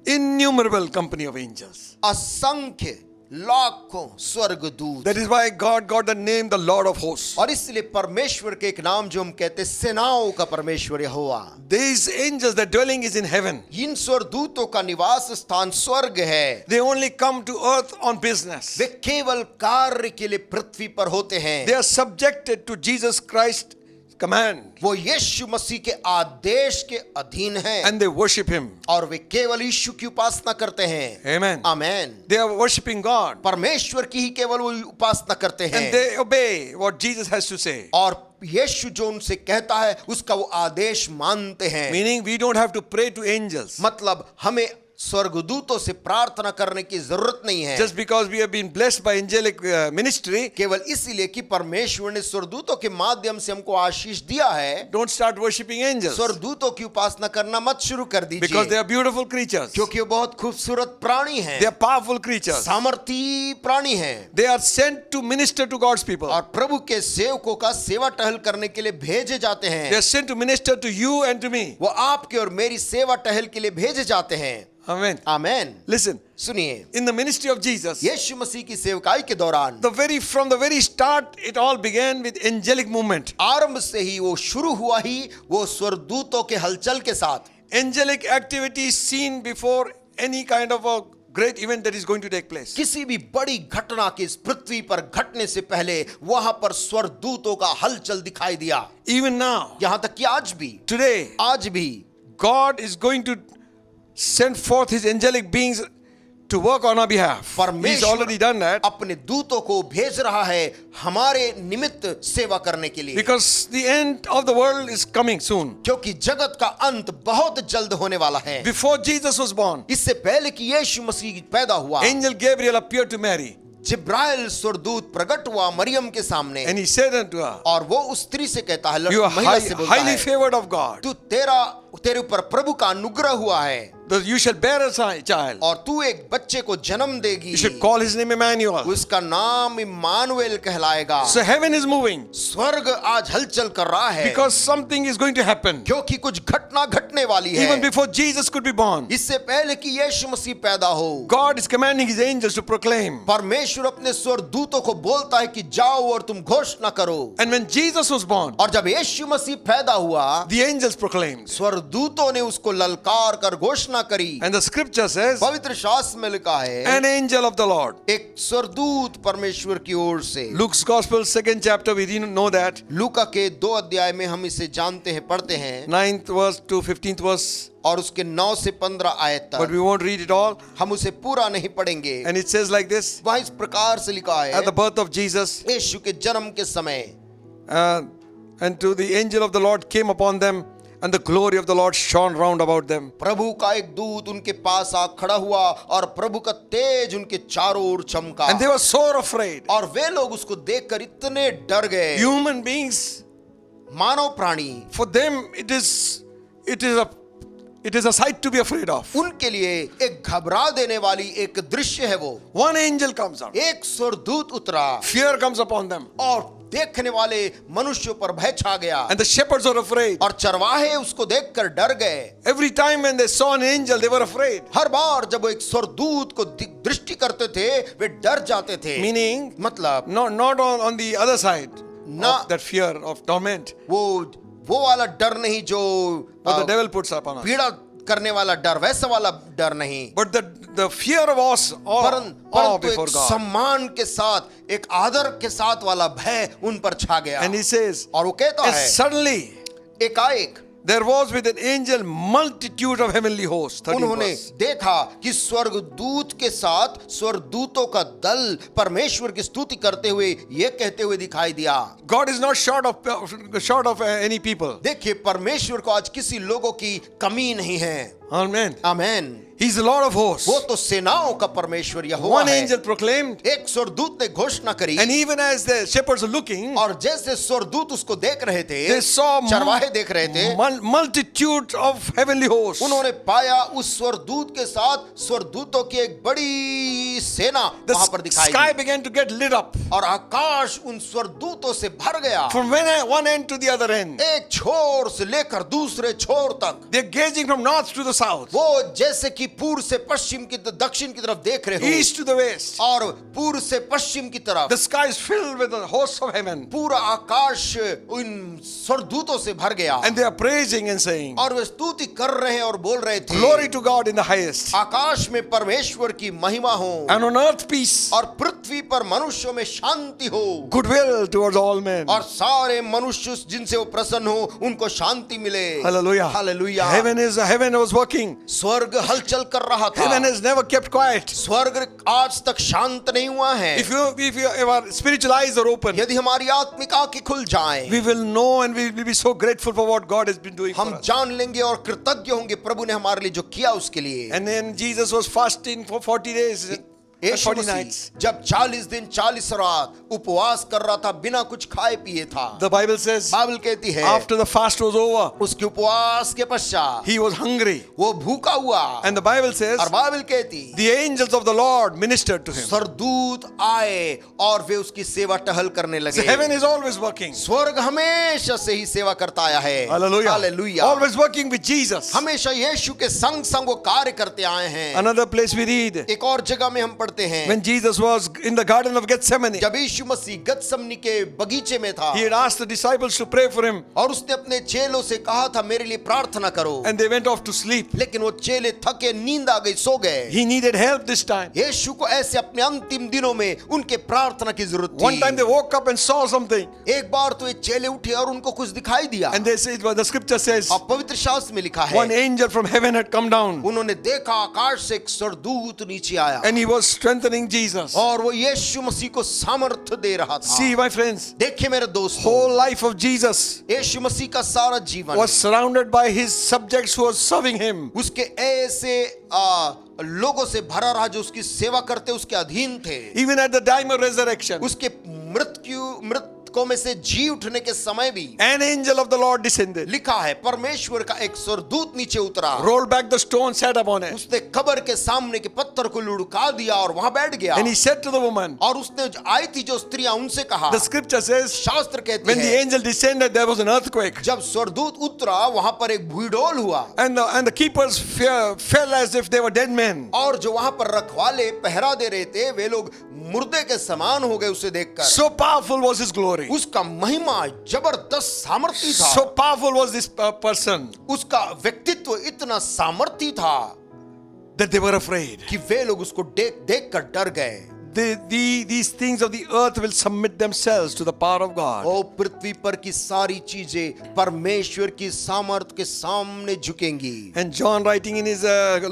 Innumerable company of angels. असंख्य लाखों स्वर्गदूत। That is why God got the name the Lord of hosts. और इसलिए परमेश्वर के एक नाम जो हम कहते हैं सेनाओं का परमेश्वर यहोवा। These angels, their dwelling is in heaven. इन स्वर्गदूतों का निवास स्थान स्वर्ग है। They only come to earth on business. वे केवल कार्य के लिए पृथ्वी पर होते हैं। They are subjected to Jesus Christ's command. वो यीशु मसीह के आदेश के अधीन हैं। And they worship him. और वे केवल यीशु की उपासना करते हैं। Amen. Amen. They are worshiping God. परमेश्वर की ही केवल वो उपासना करते हैं। And they obey what Jesus has to say. और यीशु जो उनसे कहता है उसका वो आदेश मानते हैं। Meaning we don't have to pray to angels. मतलब हमें स्वर्गदूतों से प्रार्थना करने की जरूरत नहीं है। Just because we have been blessed by angelic ministry, केवल इसीलिए कि परमेश्वर ने स्वर्गदूतों के माध्यम से हमको आशीष दिया है। don't start worshiping angels. स्वर्गदूतों की उपासना करना मत शुरू कर दीजिए। Because they are beautiful creatures. क्योंकि वो बहुत खूबसूरत प्राणी हैं। They are powerful creatures. सामर्थी प्राणी हैं। They are sent to minister to God's people. और प्रभु के सेवकों का सेवा टहल करने के लिए भेजे जाते हैं। They are sent to minister to you and to me. वो आपके और मेरी सेवा टहल के लिए भेजे जाते हैं। Amen. आमेन। Listen, सुनिए, in the ministry of Jesus, यीशु मसीह की सेवकाई के दौरान from the very start, it all began with angelic movement. आरंभ से ही वो शुरू हुआ ही वो स्वर्गदूतों के हलचल के साथ। Angelic activity is seen before any kind of a great event that is going to take place. किसी भी बड़ी घटना के इस पृथ्वी पर घटने से पहले वहां पर स्वर्गदूतों का हलचल दिखाई दिया। Even now, यहां तक कि आज भी, today, आज भी God is going to send forth his angelic beings to work on our behalf. He's already done that. अपने दूतों को भेज रहा है हमारे निमित्त सेवा करने के लिए। Because the end of the world is coming soon. क्योंकि जगत का अंत बहुत जल्द होने वाला है। Before Jesus was born, इससे पहले कि यीशु मसीह पैदा हुआ, angel Gabriel appeared to Mary. जिब्राइल स्वर्गदूत प्रकट हुआ मरियम के सामने। And he said unto her, और वो उस स्त्री से कहता है, you are महिला से बोलता highly है, favored of God. तेरे ऊपर प्रभु का अनुग्रह हुआ है। You shall bear a child. और तू एक बच्चे को जन्म देगी। You should call his name Emmanuel. उसका नाम इम्मानुएल कहलाएगा। So heaven is moving. स्वर्ग आज हलचल कर रहा है। Because something is going to happen. क्योंकि कुछ घटना घटने वाली है। Even before Jesus could be born, इससे पहले कि यीशु मसीह पैदा हो, God is commanding his angels to proclaim. परमेश्वर अपने स्वर्गदूतों को बोलता है कि जाओ और तुम घोषणा करो। And when Jesus was born, और जब यीशु मसीह पैदा हुआ, the angels proclaimed. स्वर्गदूतों ने उसको ललकार कर घोषणा करी। And the scripture says, पवित्र शास्त्र में लिखा है, an angel of the Lord. एक स्वर्गदूत परमेश्वर की ओर से। Luke's Gospel, 2nd chapter, we didn't know that. लूका के 2 अध्याय में हम इसे जानते हैं, पढ़ते हैं, 9th verse to 15th verse. और उसके 9 से 15 आयत But तक। we won't read it all. हम उसे पूरा नहीं पढ़ेंगे। And it says like this. वहाँ इस प्रकार से लिखा है, At the birth of Jesus, यीशु के जन्म के समय, and to the angel of the Lord came upon them, and the glory of the Lord shone round about them. प्रभु का एक दूत उनके पास आ खड़ा हुआ और प्रभु का तेज उनके चारों ओर चमका। And they were sore afraid. और वे लोग उसको देखकर इतने डर गए। Human beings, मानव प्राणी, for them it is a sight to be afraid of. उनके लिए एक घबरा देने वाली एक दृश्य है वो। One angel comes out. एक स्वर्गदूत उतरा Fear comes upon them. और देखने वाले मनुष्यों पर भय छा गया And the shepherds were afraid. और चरवाहे उसको देखकर डर गए। Every time when they saw an angel, they were afraid. हर बार जब वो एक स्वर्गदूत को दृष्टि करते थे वे डर जाते थे। Meaning, मतलब not on the other side Na- of that fear of torment वो वाला डर नहीं जो what the devil puts upon us. पीड़ा करने वाला डर, वैसा वाला डर नहीं, But the fear of us, awe परंतु before एक God. सम्मान के साथ, एक आदर के साथ वाला भय उन पर छा गया। And he says, और वो कहता and है suddenly एकाएक there was with an angel multitude of heavenly hosts. 13th उन्होंने verse. देखा कि स्वर्गदूत के साथ स्वर्गदूतों का दल परमेश्वर की स्तुति करते हुए ये कहते हुए दिखाई दिया। God is not short of any people. देखिए परमेश्वर को आज किसी लोगों की कमी नहीं है। Amen. Amen. He's the Lord of hosts. वो तो सेनाओं का परमेश्वर यहोवा One है। angel proclaimed, एक स्वर्गदूत ने घोषणा करी and even as the shepherds are looking, और जैसे स्वर्गदूत उसको देख रहे थे, they saw चरवाहे देख रहे थे, multitude of heavenly hosts. उन्होंने पाया उस स्वर्गदूत के साथ स्वर्गदूतों की एक बड़ी सेना The वहां पर दिखाई sky the began to get lit up और आकाश उन स्वर्गदूतों से भर गया। from one end to the other end. एक छोर से लेकर दूसरे छोर तक They're gazing from north to the south, वो जैसे कि पूर्व से पश्चिम की दक्षिण की तरफ देख रहे हो east to the west. और पूर्व से पश्चिम की तरफ The sky is filled with the hosts of heaven, पूरा आकाश उन स्वर्गदूतों से भर गया and they are praising and saying, और वे स्तुति कर रहे हैं और बोल रहे थे, "Glory to God in the highest, आकाश में परमेश्वर की महिमा हो and on earth peace, और पृथ्वी पर मनुष्यों में शांति हो goodwill towards all men." और सारे मनुष्य जिनसे वो प्रसन्न हो उनको शांति मिले। Hallelujah. Hallelujah. Heaven was working. स्वर्ग हलचल कर रहा था। Heaven has never kept quiet. स्वर्ग आज तक शांत नहीं हुआ है। If our spiritual eyes are open, यदि हमारी आत्मिक आंखें खुल जाएं, we will know and we will be so grateful for what God has been doing for हम us. जान लेंगे और कृतज्ञ होंगे प्रभु ने हमारे लिए जो किया उसके लिए। And then Jesus was fasting for 40 days and Yeshu 40 Masih nights. जब 40 दिन 40 रात उपवास कर रहा था, बिना कुछ खाए पिए था। The Bible says, बाइबल कहती है after the fast was over, उसके उपवास के पश्चात he was hungry. वो भूखा हुआ। And the Bible says, और बाइबल कहती the angels of the Lord ministered to him. स्वर्गदूत आए और वे उसकी सेवा टहल करने So लगे। heaven is always working. स्वर्ग हमेशा से ही सेवा करता आया है। Hallelujah. Hallelujah. Always working with Jesus. हमेशा यीशु के संग संग वो कार्य करते आए हैं। Another place we read, एक और जगह में हम पढ़ते हैं, when Jesus was in the garden of Gethsemane, जब यीशु मसीह गतसमनी के बगीचे में था he had asked the disciples to pray for him, और उसने अपने चेलों से कहा था मेरे लिए प्रार्थना करो, and they went off to sleep. लेकिन वो चेले थके नींद आ गई, सो गए। He needed help this time. यीशु को ऐसे अपने अंतिम दिनों में उनके प्रार्थना की जरूरत One time they थी। woke up and saw something, एक बार तो ये चेले उठे और उनको कुछ दिखाई दिया and they said, well, the scripture says, और पवित्र शास्त्र में लिखा one है angel from heaven had come down, उन्होंने देखा आकाश से एक स्वर्गदूत नीचे आया and he was strengthening Jesus. और वो यीशु मसीह को सामर्थ्य दे रहा था। See, my friends, देखिए मेरे दोस्तों, whole life of Jesus यीशु मसीह का सारा जीवन was surrounded by his subjects who were serving him. उसके ऐसे लोगों से भरा रहा जो उसकी सेवा करते उसके अधीन थे। Even at the time of resurrection, उसके मृतकों में से जी उठने के समय भी an angel of the Lord descended, लिखा है परमेश्वर का एक स्वर्गदूत नीचे उतरा, rolled back the stone, sat upon it, उसने कब्र के सामने के पत्थर को लुढ़का दिया और वहां बैठ गया। and he said to the woman, और उसने आई थी जो स्त्रियां उनसे कहा, the scripture says, शास्त्र कहती when the है angel descended, there was an earthquake, जब स्वर्गदूत उतरा वहां पर एक भूडोल हुआ and the keepers fell as if they were dead men. और जो वहां पर रखवाले पहरा दे रहे थे वे लोग मुर्दे के समान हो गए उसे देखकर। So powerful was his glory. उसका महिमा जबरदस्त सामर्थी था। So powerful was this person उसका व्यक्तित्व इतना सामर्थी था that they were afraid. कि वे लोग उसको देख कर डर गए। These things of the earth will submit themselves to the power of God. ओ पृथ्वी पर की सारी चीजें परमेश्वर की सामर्थ के सामने झुकेंगी। And John, writing in his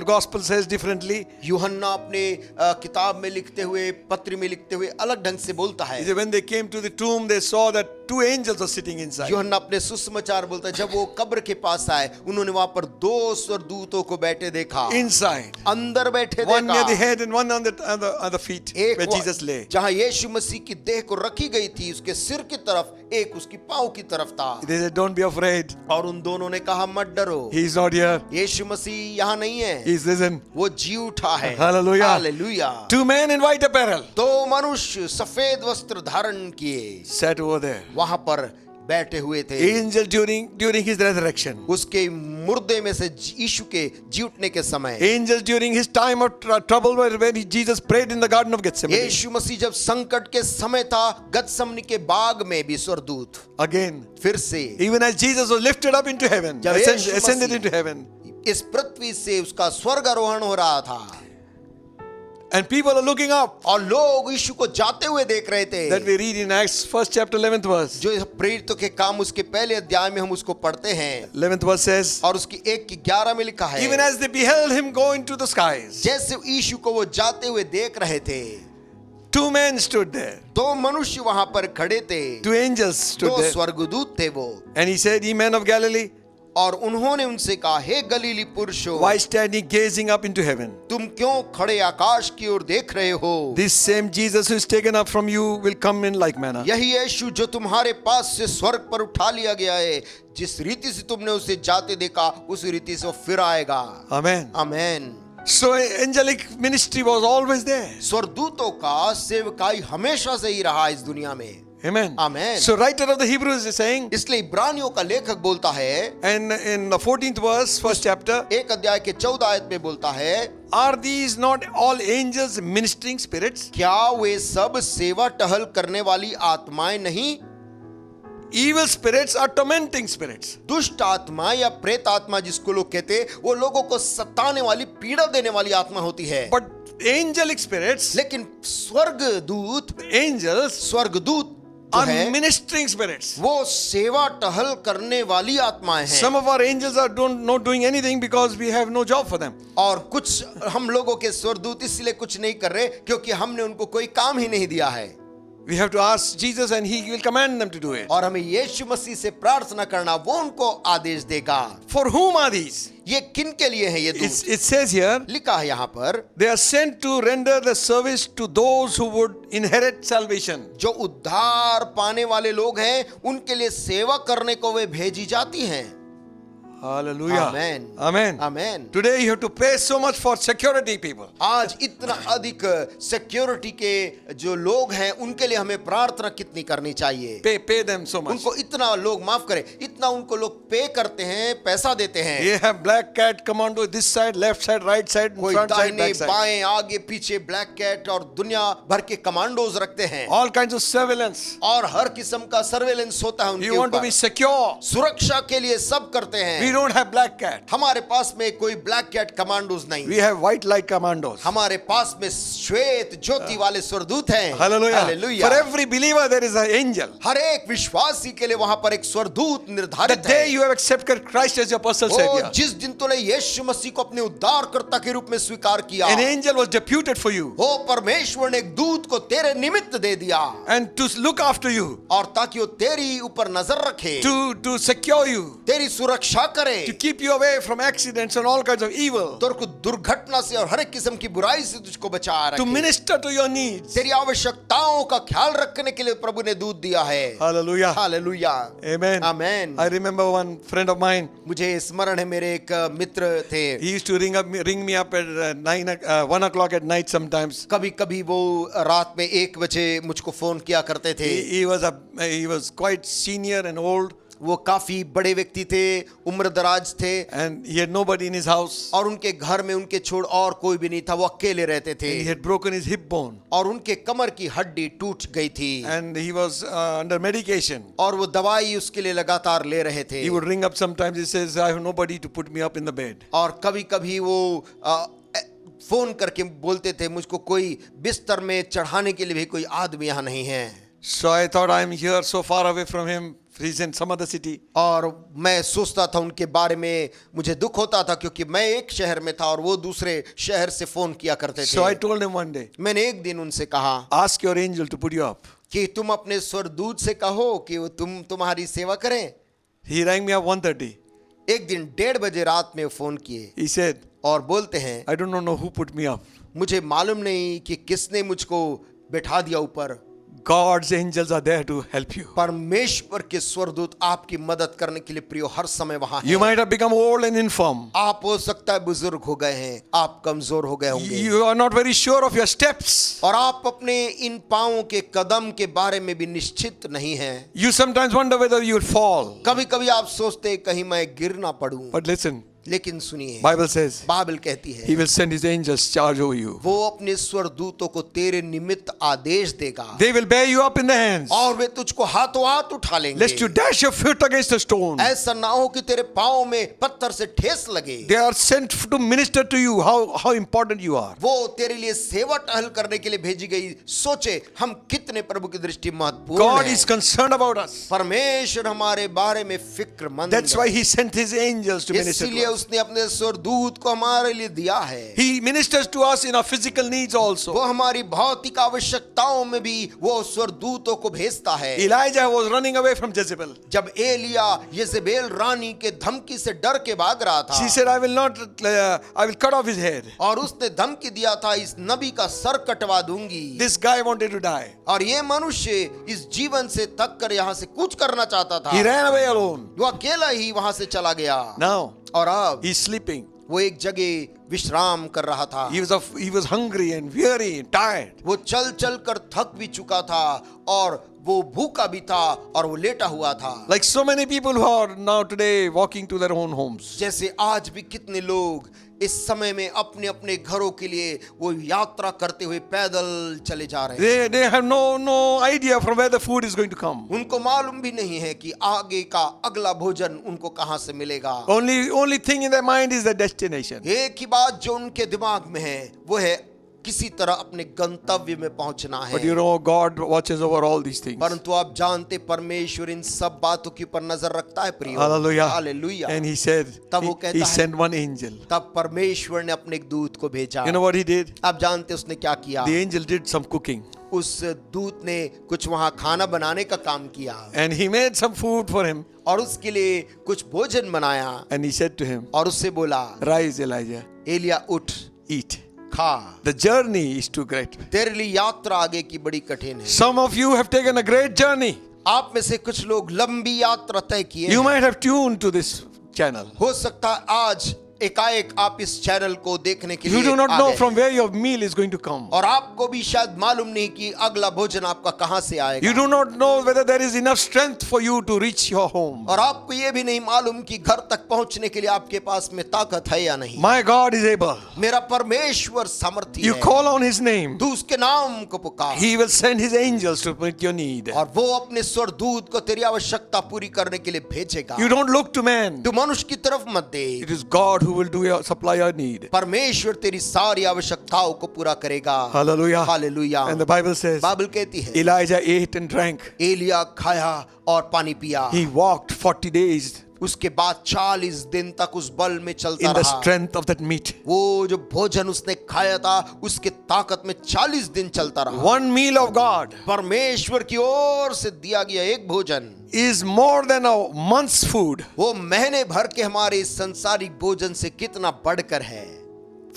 gospel, says differently. यूहन्ना अपने किताब में लिखते हुए, पत्र में लिखते हुए अलग ढंग से बोलता He है। said, when they came to the tomb, they saw that 2 angels were sitting inside. यूहन्ना अपने सुसमाचार बोलता है, जब वो कब्र के पास आए, उन्होंने वहां पर 2 स्वर्गदूतों को बैठे देखा, Inside. अंदर बैठे One near the देखा। head and one on the feet, एक where Jesus lay. जहां यीशु मसीह की देह को रखी गई थी, उसके सिर की तरफ, एक उसकी पांव की तरफ था। They said, don't be afraid. और उन दोनों ने कहा, मत डरो, He is not here. यीशु मसीह यहाँ नहीं है, He is risen. वो जी उठा है। Hallelujah. Hallelujah. 2 men in white apparel 2 मनुष्य सफेद वस्त्र धारण किए sat over there. वहां पर बैठे हुए थे। Angel during his resurrection. उसके मुर्दे में से यीशु के जी उठने के समय, Angels during his time of trouble when Jesus prayed in the garden of Gethsemane. यीशु मसीह जब संकट के समय था, गतसमनी के बाग में भी स्वर्गदूत Again, फिर से, even as Jesus was lifted up into heaven, जब यीशु ascended मसीह into heaven, इस पृथ्वी से उसका स्वर्ग आरोहण हो रहा था, and people are looking up. और लोग यीशु को जाते हुए देख रहे थे। That we read in Acts 1st chapter 11th verse. जो प्रेरितों के काम उसके पहले अध्याय में हम उसको पढ़ते हैं, 11th verse says, और उसकी 1:11 में लिखा है, even as they beheld him go into the skies, जैसे यीशु को वो जाते हुए देख रहे थे, 2 men stood there. 2 मनुष्य वहां पर खड़े थे, 2 angels stood 2 there. स्वर्गदूत थे वो, And he said, ye men of Galilee, और उन्होंने उनसे कहा, हे गलीली पुरुषों, why stand ye gazing up into heaven? तुम क्यों खड़े आकाश की ओर देख रहे हो? This same Jesus who is taken up from you will come in like manner. यही यीशु जो तुम्हारे पास से स्वर्ग पर उठा लिया गया है, जिस रीति से तुमने उसे जाते देखा, उस रीति से वो फिर आएगा। Amen. Amen. So angelic ministry was always there. स्वर्गदूतों का सेवकाई हमेशा से ही रहा इस दुनिया में। Amen. Amen. So writer of the Hebrews is saying, इसलिए इब्रानियों का लेखक बोलता है, and in the 14th verse, 1st chapter, 1 अध्याय के 14 आयत में बोलता है, are these not all angels ministering spirits? क्या वे सब सेवा टहल करने वाली आत्माएं नहीं? Evil spirits are tormenting spirits. दुष्ट आत्मा या प्रेत आत्मा जिसको लोग कहते हैं, वो लोगों को सताने वाली, पीड़ा देने वाली आत्मा होती है। But angelic spirits, लेकिन स्वर्गदूत, angels, स्वर्गदूत जो are है, ministering spirits. वो सेवा टहल करने वाली आत्माएं हैं। Some of our angels are not doing anything because we have no job for them. और कुछ हम लोगों के स्वर्गदूत इसलिए कुछ नहीं कर रहे क्योंकि हमने उनको कोई काम ही नहीं दिया है। We have to ask Jesus and he will command them to do it. और हमें यीशु मसीह से प्रार्थना करना, वो उनको आदेश देगा। For whom are these? ये किन के लिए है ये दूत? It says here, लिखा है यहाँ पर, they are sent to render the service to those who would inherit salvation. जो उद्धार पाने वाले लोग हैं, उनके लिए सेवा करने को वे भेजी जाती हैं। Hallelujah. Amen. Amen. Amen. Today you have to pay so much for security people. आज इतना अधिक सिक्योरिटी के जो लोग हैं, उनके लिए हमें प्रार्थना कितनी करनी चाहिए। Pay them so much. उनको इतना लोग, माफ करें, इतना उनको लोग पे करते हैं, पैसा देते हैं। They have black cat commando this side, left side, right side, कोई front side, दाहिने back side. बाएं आगे पीछे ब्लैक कैट और दुनिया भर के कमांडोज रखते हैं। All kinds of surveillance. और हर किस्म का सर्वेलेंस होता है उनके You want to be ऊपर। secure. सुरक्षा के लिए सब करते हैं। We don't have black cat. हमारे पास में कोई ब्लैक कैट कमांडोज नहीं। We have white light commandos. हमारे पास में श्वेत ज्योति वाले स्वर्गदूत हैं। Hallelujah. Hallelujah. For every believer there is an angel. हर एक विश्वासी के लिए वहां पर एक स्वर्गदूत The निर्धारित day है। you have accepted Christ as your personal वो savior, जिस दिन तूने यीशु मसीह को अपने उद्धारकर्ता के रूप में स्वीकार किया, an angel was deputed for you वो परमेश्वर ने एक दूत को तेरे निमित्त दे दिया, and to look after you, और ताकि वो तेरी ऊपर नजर रखे, to secure you, तेरी सुरक्षा करे, to keep you away from accidents and all kinds of evil, तेरे को दुर्घटना से और हर एक किस्म की बुराई से तुझको बचा to रखे, minister to your needs. तेरी आवश्यकताओं का ख्याल रखने के लिए प्रभु ने दूत दिया है। Hallelujah. Hallelujah. Amen. Amen. I remember one friend of mine, मुझे स्मरण है, मेरे एक मित्र थे, he used to ring me up at 1 o'clock at night sometimes. कभी कभी वो रात में 1 बजे मुझको फोन किया करते थे। He was quite senior and old, वो काफी बड़े व्यक्ति थे, उम्र दराज थे, and he had nobody in his house. और उनके घर में उनके छोड़ और कोई भी नहीं था, वो अकेले रहते थे, He had broken his hip bone और उनके कमर की हड्डी टूट गई थी, and he was under medication. और वो दवाई उसके लिए लगातार ले रहे थे। He would ring up sometimes. He says, I have nobody to put me up in the bed. और कभी कभी वो फोन करके बोलते थे, मुझको कोई बिस्तर में चढ़ाने के लिए भी कोई आदमी यहाँ नहीं है। So I thought, I'm here so far away from him. He's in some other city. और मैं सोचता था उनके बारे में, मुझे दुख होता था क्योंकि मैं एक शहर में था और वो दूसरे शहर से फोन किया करते थे। So I told him one day, मैंने एक दिन उनसे कहा, ask your angel to put you up. कि तुम अपने स्वर्गदूत से कहो कि वो तुम्हारी सेवा करें। He rang me up 1:30. एक दिन 1:30 बजे रात में फोन किए He said, और बोलते हैं, I do not know who put me up. मुझे मालूम नहीं कि किसने मुझको बैठा दिया ऊपर। God's angels are there to help you. परमेश्वर के स्वर्गदूत आपकी मदद करने के लिए प्रियो हर समय वहां You हैं। might have become old and infirm. आप हो सकता है बुजुर्ग हो गए हैं, आप कमजोर हो गए होंगे, You are not very sure of your steps. और आप अपने इन पांवों के कदम के बारे में भी निश्चित नहीं हैं। You sometimes wonder whether you will fall. कभी कभी आप सोचते हैं कहीं मैं गिर ना पड़ूं। But listen, लेकिन सुनिए, Bible says बाइबल कहती He है will send His angels charge over you. वो अपने स्वर्गदूतों को तेरे निमित्त आदेश देगा They will bear you up in the hands, और वे तुझको हाथों हाथ उठा लेंगे, lest you dash your foot against a stone. ऐसा ना हो कि तेरे पाँव में पत्थर से ठेस लगे। They are sent to minister to you how important you are. वो तेरे लिए सेवा टहल करने के लिए भेजी गई। सोचे हम कितने प्रभु की दृष्टि महत्वपूर्ण God हैं। is concerned about us. परमेश्वर हमारे बारे में फिक्रमंद That's why He sent His angels to minister इसीलिए to us. उसने अपने स्वर्गदूत को हमारे लिए दिया है। He ministers to us in our physical needs वो also. हमारी भौतिक आवश्यकताओं में भी वो स्वर्गदूतों को भेजता है। Elijah was running away from Jezebel. जब एलिया यजेबेल रानी के धमकी से डर के भाग रहा था, She said, I will cut off his head. और उसने धमकी दिया था इस नबी का सर कटवा दूंगी। This guy wanted to die. और ये मनुष्य इस जीवन से थक कर यहाँ से कूच करना चाहता था। He ran away alone. वो अकेला ही वहां से चला गया। Now और अब he's sleeping. वो एक जगह विश्राम कर रहा था। He was hungry and weary and tired. वो चल चल कर थक भी चुका था और वो भूखा भी था और वो लेटा हुआ था। Like so many people who are now today walking to their own homes. जैसे आज भी कितने लोग इस समय में अपने अपने घरों के लिए वो यात्रा करते हुए पैदल चले जा रहे हैं। They have no idea from where the food is going to come. उनको मालूम भी नहीं है कि आगे का अगला भोजन उनको कहां से मिलेगा। Only thing in their mind is the destination. एक ही बात जो उनके दिमाग में है वो है किसी तरह अपने गंतव्य में पहुंचना है। But you know, God watches over all these things. परंतु आप जानते परमेश्वर इन सब बातों के ऊपर नजर रखता है प्रियो। Hallelujah. Hallelujah. And He said, तब वो कहता He है, sent one angel. तब परमेश्वर ने अपने एक दूत को भेजा। You know what He did? आप जानते उसने क्या किया? The angel did some cooking. उस दूत ने कुछ वहां खाना बनाने का काम किया And he made some food for him. और उसके लिए कुछ भोजन बनाया And he said to him, और उससे बोला, Rise, Elijah, एलिया उठ eat. खा, The journey is too great. तेरे लिए यात्रा आगे की बड़ी कठिन है। Some of you have taken a great journey. आप में से कुछ लोग लंबी यात्रा तय किए You हैं। might have tuned to this channel. हो सकता है आज एकाएक आप इस चैनल को देखने के You लिए do not आ know गए from where your meal is going to come. और आपको भी शायद मालूम नहीं कि अगला भोजन आपका कहां से आएगा। You do not know whether there is enough strength for you to reach your home. और आपको ये भी नहीं मालूम कि घर तक पहुंचने के लिए आपके पास में ताकत है या नहीं। My God is able. मेरा परमेश्वर सामर्थी You है। call on His name. तू उसके नाम को पुकार He will send His angels to meet your need. और वो अपने स्वर्गदूत को तेरी आवश्यकता पूरी करने के लिए भेजेगा। You don't look to man. तू मनुष्य की तरफ मत देख, It is God who will do your supply your need. परमेश्वर तेरी सारी आवश्यकताओं को पूरा करेगा। Hallelujah. Hallelujah. And the Bible says, Bible कहती है Elijah ate and drank. Elia खाया और पानी पिया। He walked 40 days उसके बाद 40 दिन तक उस बल में चलता in the रहा। strength of that meat. वो जो भोजन उसने खाया था उसके ताकत में 40 दिन चलता रहा। One meal of God परमेश्वर की ओर से दिया गया एक भोजन is more than a month's food. वो महीने भर के हमारे इस संसारिक भोजन से कितना बढ़कर है।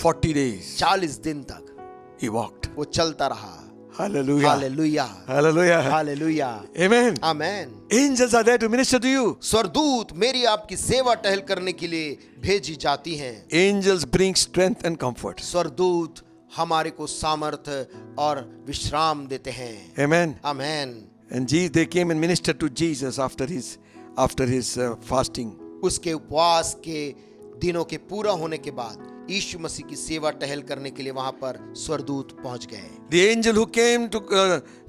40 days 40 दिन तक he walked. वो चलता रहा। Hallelujah. Hallelujah, Hallelujah. Hallelujah, Amen. Amen. Angels are there to minister to you. स्वर्गदूत मेरी आपकी सेवा टहल करने के लिए भेजी जाती हैं। Angels bring strength and comfort. स्वर्गदूत हमारे को सामर्थ्य और विश्राम देते हैं। Amen. Amen. And they came and ministered to Jesus after his fasting. उसके उपवास के दिनों के पूरा होने के बाद यीशु मसीह की सेवा टहल करने के लिए वहां पर स्वर्गदूत पहुंच गए। The angel who came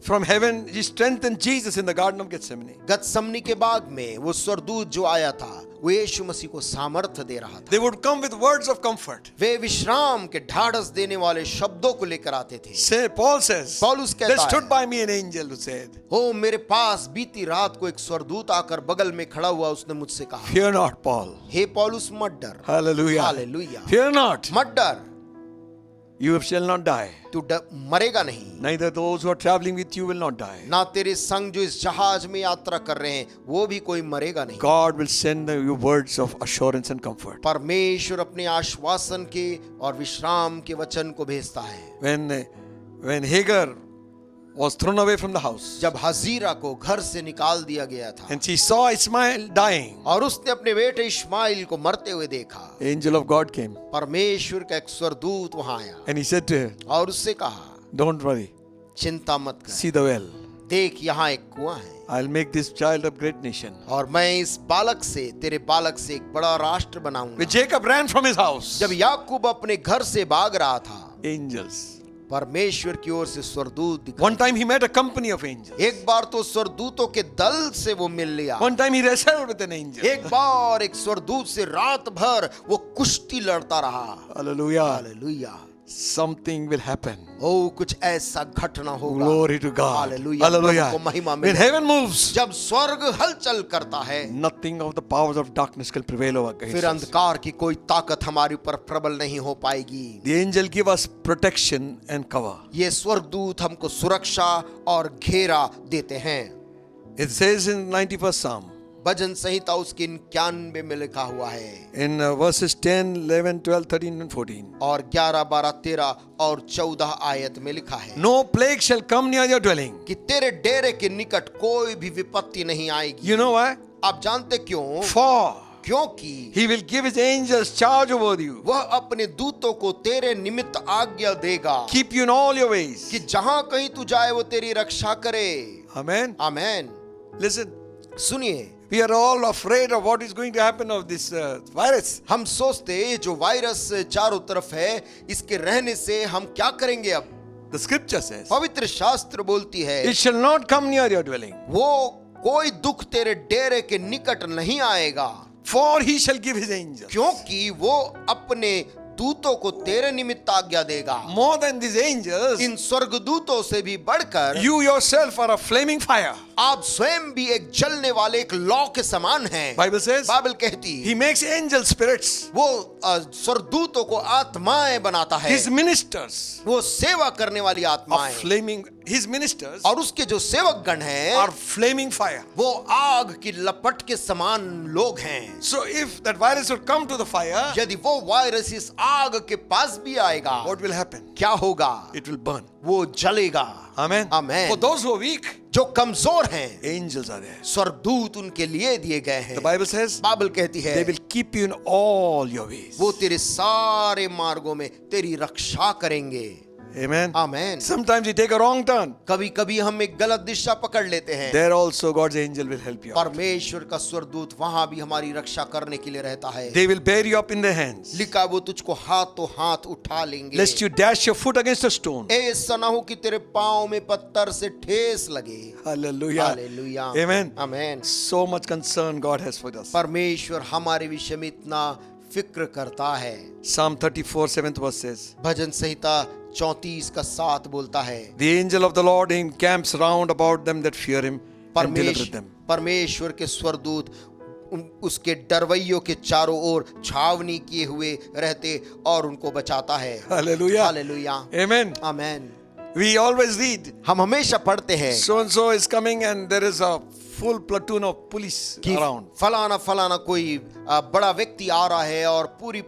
from heaven, he strengthened Jesus in the Garden of Gethsemane. गतसमनी के बाग में वो स्वर्गदूत जो आया था वो यीशु मसीह को सामर्थ्य दे रहा था। They would come with words of comfort. वे विश्राम के ढाढ़स देने वाले शब्दों को लेकर आते थे। Paul says, पौलुस there कहता stood है, by me an angel who said, हो मेरे पास बीती रात को एक स्वर्गदूत आकर बगल में खड़ा हुआ, उसने मुझसे कहा, fear not, Paul. हे पौलुस मत डर। Hallelujah. हालेलुया। Fear not. मत डर। You shall not die. तू मरेगा नहीं, Neither those who are traveling with you will not die. ना तेरे संग जो इस जहाज में यात्रा कर रहे हैं वो भी कोई मरेगा नहीं। God will send you words of assurance and comfort. परमेश्वर अपने आश्वासन के और विश्राम के वचन को भेजता है। When Hagar was thrown away from the house, जब हजीरा को घर से निकाल दिया गया था and she saw Ishmael dying, और उसने अपने बेटे इश्माइल को मरते हुए देखा, the angel of God came परमेश्वर का एक स्वर्गदूत वहां आया and he said to her, और उससे कहा, don't worry, चिंता मत कर, see the well. देख यहाँ एक कुआं है I'll make this child a great nation. और मैं इस बालक से, तेरे बालक से एक बड़ा राष्ट्र बनाऊंगा। When Jacob ran from his house, जब याकूब अपने घर से भाग रहा था, angels. परमेश्वर की ओर से स्वर्गदूत दिखा। One time he met a company of angels. एक बार तो स्वर्गदूतों के दल से वो मिल लिया। One time he wrestled with an angel. एक बार एक स्वर्गदूत से रात भर वो कुश्ती लड़ता रहा। Hallelujah. Hallelujah. Something will happen. ओ कुछ ऐसा घटना होगा। Glory to God. Hallelujah. Hallelujah. प्रभु को महिमा When मिले। heaven moves, जब स्वर्ग हलचल करता है, nothing of the powers of darkness can prevail over against फिर us. अंधकार की कोई ताकत हमारे ऊपर प्रबल नहीं हो पाएगी। The angel give us protection and cover. ये स्वर्गदूत हमको सुरक्षा और घेरा देते हैं। It says in 91st Psalm, भजन संहिता उसकी 91 में लिखा हुआ है, in verses 10, 11, 12, 13 and 14. और 11, 12, 13 और 14 आयत में लिखा है No plague shall come near your dwelling. कि तेरे डेरे के निकट कोई भी विपत्ति नहीं आएगी। You know why? आप जानते क्यों? For क्योंकि he will give his angels charge over you. वह अपने दूतों को तेरे निमित्त आज्ञा देगा Keep you in all your ways. कि जहां कहीं तू जाए वो तेरी रक्षा करे। Amen. आमेन। Listen, सुनिए, we are all afraid of what is going to happen of this virus. हम सोचते ये जो वायरस चारों तरफ है, इसके रहने से हम क्या करेंगे अब? The scripture says, पवित्र शास्त्र बोलती है, it shall not come near your dwelling. वो कोई दुख तेरे डेरे के निकट नहीं आएगा, For he shall give his angels. क्योंकि वो अपने दूतों को तेरे निमित्त आज्ञा देगा। More than these angels, इन स्वर्गदूतों से भी बढ़कर you yourself are a flaming fire. आप स्वयं भी एक जलने वाले एक लौ के समान हैं। Bible says, बाइबल कहती he makes angel spirits, वो स्वर्गदूतों को आत्माएं बनाता है, his ministers वो सेवा करने वाली are आत्माएं, flaming, his ministers और उसके जो सेवक गण हैं are flaming fire. वो आग की लपट के समान लोग हैं। So if that virus would come to the fire, यदि वो वायरस इस आग के पास भी आएगा, what will happen? क्या होगा? It will burn. वो जलेगा। Amen. Amen. For those who are weak, जो कमजोर हैं, angels are there. स्वर्गदूत उनके लिए दिए गए हैं। The Bible says, बाइबल कहती है they will keep you in all your ways. वो तेरे सारे मार्गों में तेरी रक्षा करेंगे। Amen. Amen. Sometimes we take a wrong turn. कभी कभी हम एक गलत दिशा पकड़ लेते हैं। There also God's angel will help you out. परमेश्वर का स्वर्गदूत वहां भी हमारी रक्षा करने के लिए रहता है। They will bear you up in their hands, लिखा वो तुझको हाथों हाथ उठा लेंगे, lest you dash your foot against a stone. ऐसा ना हो कि तेरे पाँव में पत्थर से ठेस लगे। Hallelujah. Hallelujah. Amen. Amen. So much concern God has for us. परमेश्वर हमारे विषय में इतना फिक्र करता है। Psalm 34, 7th verse says, भजन संहिता 34 का 7 बोलता है, the angel of the Lord encamps round about them that fear him and delivereth them. परमेश्वर के स्वर्गदूत उसके डरवैयों के चारों ओर छावनी किए हुए रहते और उनको बचाता है। Hallelujah. Hallelujah. Amen. Amen. We always read, हम हमेशा पढ़ते हैं so and so is coming and there is a full platoon of police कि around. फलाना फलाना कोई बड़ा व्यक्ति आ रहा है और पूरी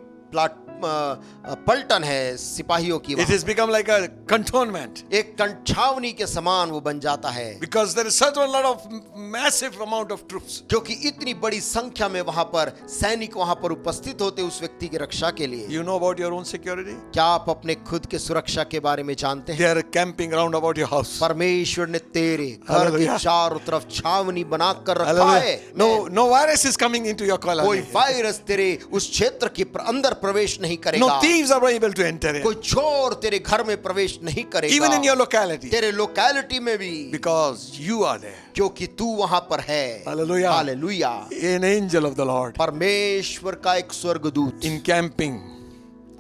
पलटन है सिपाहियों की। It has become like a cantonment. एक छावनी के समान वो बन जाता है, Because there is such a lot of massive amount of troops. क्योंकि इतनी बड़ी संख्या में वहां पर सैनिक वहां पर उपस्थित होते उस व्यक्ति की रक्षा के लिए। You know about your own security? क्या आप अपने खुद के सुरक्षा के बारे में जानते हैं? They are camping round about your house. परमेश्वर ने तेरे घर के Hallelujah. चारों तरफ छावनी बना कर रखा Hallelujah. है। No virus is coming into your कोई colony. वायरस तेरे उस क्षेत्र के अंदर प्रवेश नहीं करेगा। No thieves are able to enter in. कोई चोर तेरे घर में प्रवेश नहीं करेगा। Even in your locality. तेरे लोकेलिटी में भी, Because you are there. क्योंकि तू वहां पर है। Hallelujah. Hallelujah. An angel of the Lord परमेश्वर का एक स्वर्गदूत encamping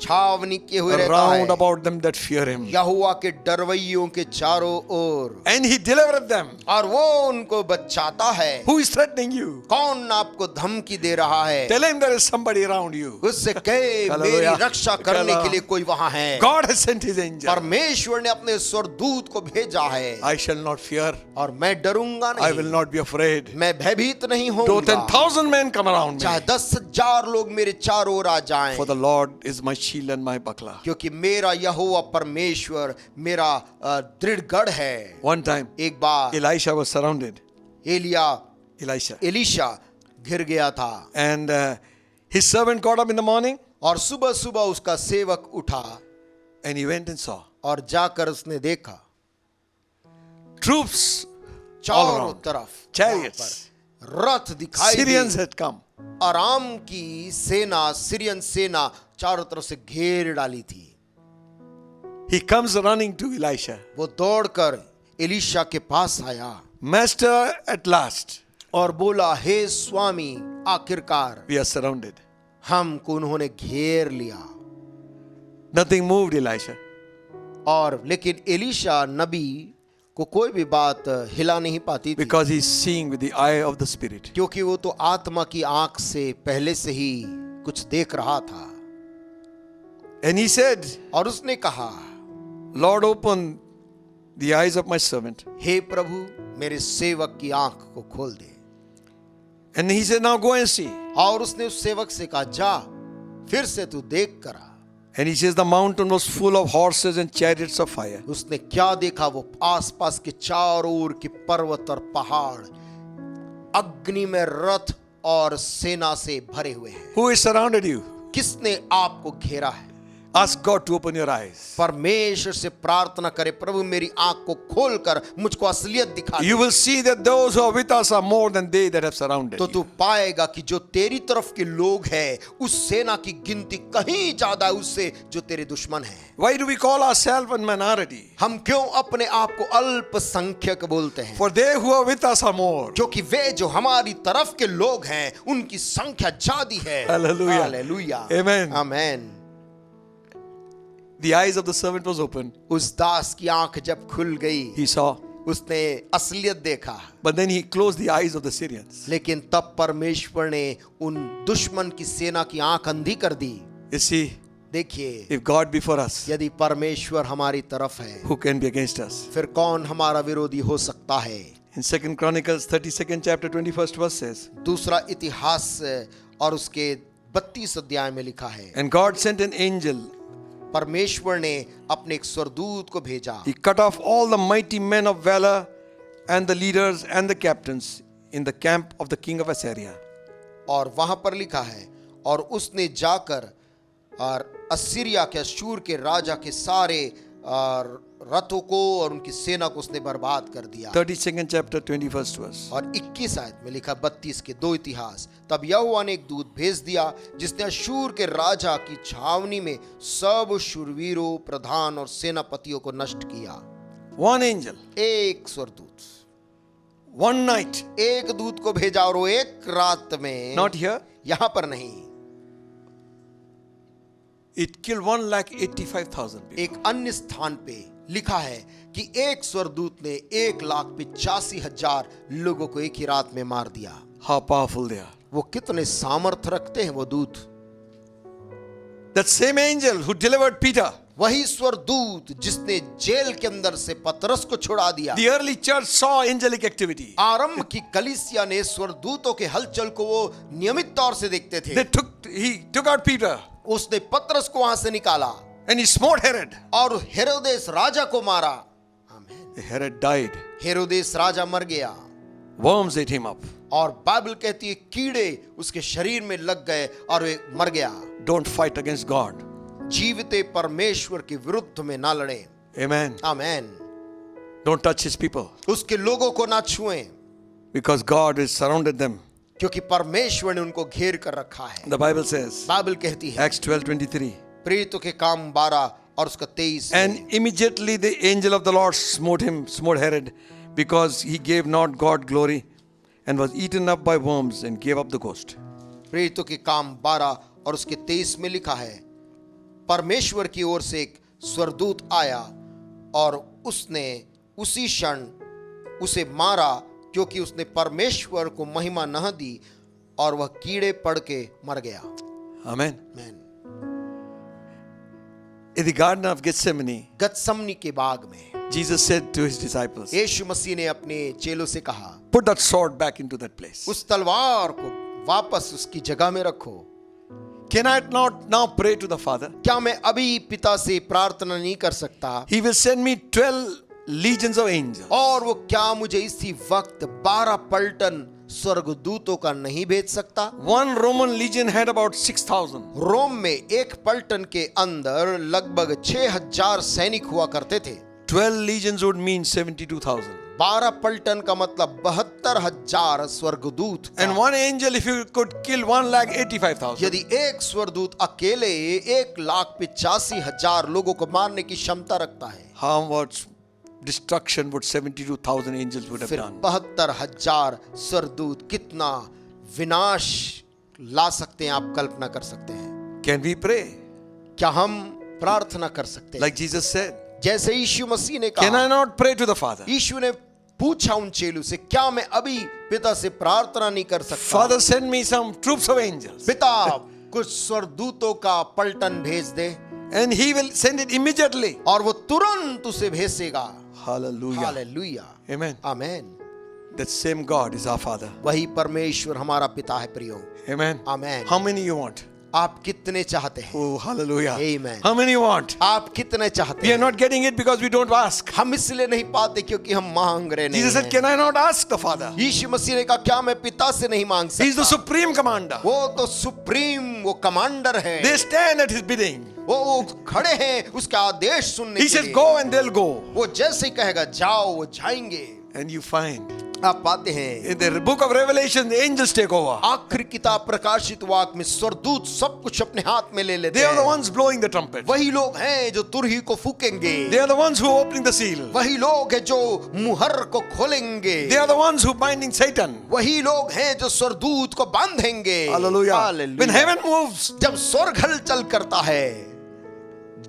छावनी किए हुए रहता round है about them that fear him. यहोवा के डरवैयों के चारों ओर, And he delivereth them. और वो उनको बचाता है। Who is threatening you? कौन आपको धमकी दे रहा है? Tell him there is somebody around you. उससे कहे मेरी Hallelujah. रक्षा करने के लिए कोई वहां है। God has sent his angel. परमेश्वर ने अपने स्वरदूत को भेजा है, I shall not fear. और मैं डरूंगा I will नहीं, not be afraid. मैं भयभीत नहीं Though होऊंगा, 10,000 men come around me. चाहे 10,000 लोग मेरे चारों ओर आ जाएं, For the Lord is my shield and my buckler. क्योंकि मेरा यहोवा परमेश्वर मेरा दृढ़ गढ़ है। One time, एक बार Elisha was surrounded. एलिशा घिर गया था, And his servant got up in the morning और सुबह सुबह उसका सेवक उठा and he went and saw और जाकर उसने देखा troops, चारों around. तरफ chariots, रथ दिखाई Syrians दी, had come. आराम की सेना, सीरियन सेना चारों तरफ से घेर डाली थी। He comes running to Elisha. वो दौड़कर एलीशा के पास आया Master, at last, और बोला, हे स्वामी, आखिरकार we are surrounded. हमको उन्होंने घेर लिया। Nothing moved Elisha. और लेकिन एलीशा नबी को कोई भी बात हिला नहीं पाती थी, Because he's seeing with the eye of the Spirit. क्योंकि वो तो आत्मा की आंख से पहले से ही कुछ देख रहा था। And he said, और उसने कहा, Lord, open the eyes of my servant. हे प्रभु, मेरे सेवक की आंख को खोल दे। And he said, now go and see. और उसने उस सेवक से कहा, जा फिर से तू देख कर आ। And he says the mountain was full of horses and chariots of fire. उसने क्या देखा? वो आसपास के चारों ओर के पर्वत और पहाड़ अग्नि में रथ और सेना से भरे हुए हैं। Who is surrounded you? किसने आपको घेरा है? Ask God to open your eyes. परमेश्वर से प्रार्थना करे, प्रभु मेरी आंख को खोलकर मुझको असलियत दिखा दे। You will see that those who are with us are more than they that have surrounded तो you. तू पाएगा कि जो तेरी तरफ के लोग हैं, उस सेना की गिनती कहीं ज्यादा है उससे जो तेरे दुश्मन हैं। Why do we call ourselves a minority? हम क्यों अपने आप को अल्पसंख्यक बोलते हैं? For they who are with us are more. क्योंकि वे जो हमारी तरफ के लोग हैं उनकी संख्या ज्यादा है। Hallelujah. Hallelujah. Amen. Amen. The eyes of the servant was open. उस दास की आंख जब खुल गई, He saw. उसने असलियत देखा। But then he closed the eyes of the Syrians. लेकिन तब परमेश्वर ने उन दुश्मन की सेना की आंख अंधी कर दी। You see, देखिए, if God be for us, यदि परमेश्वर हमारी तरफ है, who can be against us? फिर कौन हमारा विरोधी हो सकता है? In 2 Chronicles 32nd chapter 21st verse says, दूसरा इतिहास और उसके 32 अध्याय में लिखा है, and God sent an angel. परमेश्वर ने अपने एक स्वर्गदूत को भेजा। He cut off all the mighty men of valor and the leaders and the captains in the camp of the king of Assyria. और वहां पर लिखा है, और उसने जाकर और असीरिया के अशूर के राजा के सारे रथों को और उनकी सेना को उसने बर्बाद कर दिया। 32nd chapter 21st verse. और 21 आयत में लिखा 32 के 2 इतिहास, तब यहोवा ने एक दूत भेज दिया जिसने अशूर के राजा की छावनी में सब शूरवीरों, प्रधान और सेनापतियों को नष्ट किया। One angel, एक स्वर्गदूत, one night, एक दूत को भेजा, और वो एक रात में, not here, यहां पर नहीं, it killed 1,85,000 people. एक अन्य स्थान पे लिखा है कि एक स्वर्गदूत ने 1,85,000 लोगों को एक ही रात में मार दिया। How powerful they are. वो कितने सामर्थ रखते हैं वो दूत। That same angel who delivered Peter, वही स्वर्गदूत जिसने जेल के अंदर से पतरस को छुड़ा दिया। the early church saw angelic activity. आरंभ की कलीसिया ने स्वर्गदूतों के हलचल को वो नियमित तौर से देखते थे। He took out Peter उसने पतरस को वहां से निकाला and he smote Herod. और हेरोदेस राजा को मारा। आमीन। Herod died. हेरोदेस राजा मर गया Worms ate him up. और बाइबल कहती है कीड़े उसके शरीर में लग गए और वे मर गया। Don't fight against God. जीवते परमेश्वर के विरुद्ध में ना लड़े। Amen. आमीन। Don't touch his people उसके लोगों को ना छुएं, because God has surrounded them. क्योंकि परमेश्वर ने उनको घेर कर रखा है। The Bible says, बाइबल कहती है Acts 12:23, प्रेरितों के काम 12 और उसका 23 and immediately the angel of the Lord smote Herod, because he gave not God glory, and was eaten up by worms and gave up the ghost. प्रेरितों के काम 12 और उसके 23 में लिखा है, परमेश्वर की ओर से एक स्वर्गदूत आया और उसने उसी क्षण उसे मारा, क्योंकि उसने परमेश्वर को महिमा न दी और वह कीड़े पड़ के मर गया। Amen. आमीन। In the Garden of Gethsemane, गतसमनी के बाग में Jesus said to his disciples, यीशु मसीह ने अपने चेलों से कहा, put that sword back into that place. उस तलवार को वापस उसकी जगह में रखो। Can I not now pray to the Father? क्या मैं अभी पिता से प्रार्थना नहीं कर सकता? He will send me 12 legions of angels. और वो क्या मुझे इसी वक्त 12 पलटन स्वर्गदूतों का नहीं भेज सकता? One Roman legion had about 6,000. रोम में एक पलटन के अंदर लगभग 6,000 सैनिक हुआ करते थे। 12 legions would mean 72,000. 12 पलटन का मतलब 72,000 स्वर्गदूत। And one angel, if you could kill 1,85,000. यदि एक स्वर्गदूत अकेले 1,85,000 लोगों को मारने की क्षमता रखता है, How much destruction would 72,000 angels would have फिर done? 72,000 स्वर्गदूत कितना विनाश ला सकते हैं, आप कल्पना कर सकते हैं। Can we pray? क्या हम प्रार्थना कर सकते हैं Like Jesus said, जैसे यीशु मसीह ने can कहा? I not pray to the Father? यीशु ने पूछा उन चेलों से, क्या मैं अभी पिता से प्रार्थना नहीं कर सकता? Father, send me some troops of angels. पिता कुछ स्वर्गदूतों का पलटन भेज दे And he will send it immediately. और वो तुरंत उसे भेजेगा। Hallelujah. Hallelujah, Amen. Amen. That same God is our Father. वही परमेश्वर हमारा पिता है प्रियो। Amen. Amen. How many you want? आप कितने चाहते हैं? Oh, hallelujah. Amen. How many you want? आप कितने चाहते We are हैं? not getting it because we don't ask. हम इसलिए नहीं पाते क्योंकि हम मांग रहे नहीं Jesus said, हैं। can I not ask the Father? यीशु मसीह ने कहा, क्या मैं पिता से नहीं मांग He is the सकता? supreme commander. वो तो सुप्रीम, वो कमांडर है। They stand at his bidding. वो खड़े हैं उसका आदेश सुनने He के says, लिए। go and they'll go. वो जैसे ही कहेगा जाओ, वो जाएंगे। And you find आप पाते हैं in the book of Revelation, the angels take over. आखिरी किताब प्रकाशित वाक्य में स्वर्गदूत सब कुछ अपने हाथ में ले लेते They are the हैं। ones blowing the trumpet. वही लोग हैं जो तुरही को फूकेंगे। They are the ones who are opening the seal. वही लोग हैं जो मुहर को खोलेंगे। They are the ones who are binding Satan. वही लोग हैं जो स्वर्गदूत को बांधेंगे। Hallelujah. Hallelujah. When heaven moves, जब स्वर्ग हलचल करता है,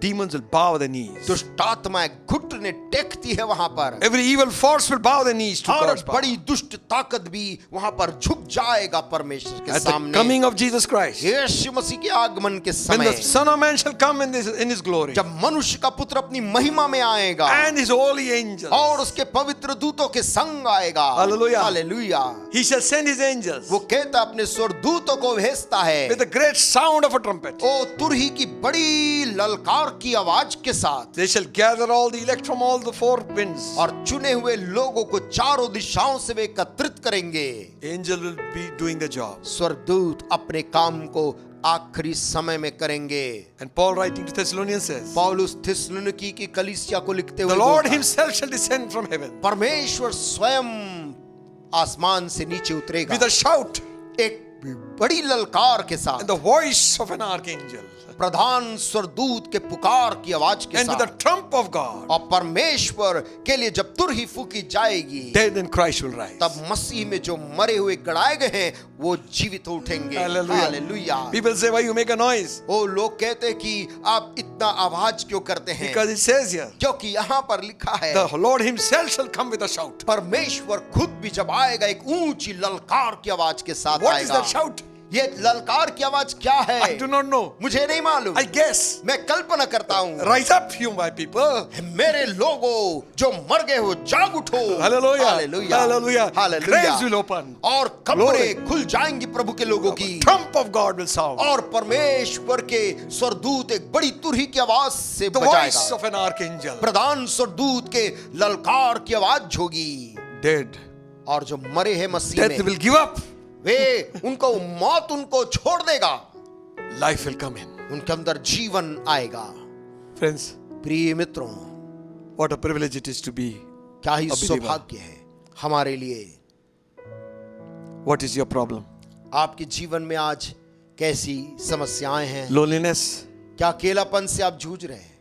demons will bow their knees. दुष्ट आत्माएं घुटने टेकती है वहां पर। Every evil force will bow their knees to और God's power. बड़ी दुष्ट ताकत भी वहां पर झुक जाएगा परमेश्वर के At the सामने। coming of Jesus Christ, यीशु मसीह के आगमन के when the समय Son of Man shall come in his glory, जब मनुष्य का पुत्र अपनी महिमा में आएगा and his holy angels, और उसके पवित्र दूतों के संग आएगा। Hallelujah. Hallelujah. he shall send his angels वो कहता अपने स्वर्गदूतों को भेजता है with the great sound of a trumpet. ओ तुरही की बड़ी ललकार की आवाज के साथ, They shall gather all the elect from all the four winds. और चुने हुए लोगों को चारों दिशाओं से वे एकत्रित करेंगे। Angel will be doing the job. स्वर्गदूत अपने काम को आखिरी समय में करेंगे। And Paul writing to Thessalonians says, पौलुस थिस्सलुनीकी की कलीसिया को लिखते the हुए Lord बोलता है, himself shall descend from heaven परमेश्वर स्वयं आसमान से नीचे उतरेगा with a shout एक बड़ी ललकार के साथ, and the voice of an archangel प्रधान स्वर्गदूत के पुकार की आवाज के and with the साथ, trump of God. और परमेश्वर के लिए जब तुरही फूकी जाएगी, Dead in Christ will rise. तब मसीह में जो मरे हुए गड़ाए गए हैं वो जीवित हो उठेंगे। Hallelujah. Hallelujah. People say, why you make a noise? वो लोग कहते हैं कि आप इतना आवाज क्यों करते हैं? Because it says here, क्योंकि यहाँ पर लिखा है the Lord himself shall come with a shout. परमेश्वर खुद भी जब आएगा एक ऊंची ललकार की आवाज के साथ What is आएगा। that shout? ये ललकार की आवाज क्या है? I do not know. मुझे नहीं मालूम। I guess. मैं कल्पना करता हूँ। Rise up, you my people. मेरे लोगों जो मर गए हो जाग उठो। Hallelujah. Hallelujah. Hallelujah. Hallelujah. Graves will open. और कब्रें Glory. खुल जाएंगी प्रभु के लोगों की। Trump of God will sound. और परमेश्वर के स्वर्गदूत एक बड़ी तुरही की आवाज से The voice बजाएगा। of an archangel. प्रधान स्वर्गदूत के ललकार की आवाज होगी। Dead. और जो मरे हैं मसीह Death में, will give up. वे उनको मौत उनको छोड़ देगा, Life will come in. उनके अंदर जीवन आएगा। Friends, प्रिय मित्रों, what a privilege it is to be. क्या ही a believer. सौभाग्य है हमारे लिए। What is your problem? आपके जीवन में आज कैसी समस्याएं हैं? Loneliness? क्या अकेलापन से आप जूझ रहे हैं?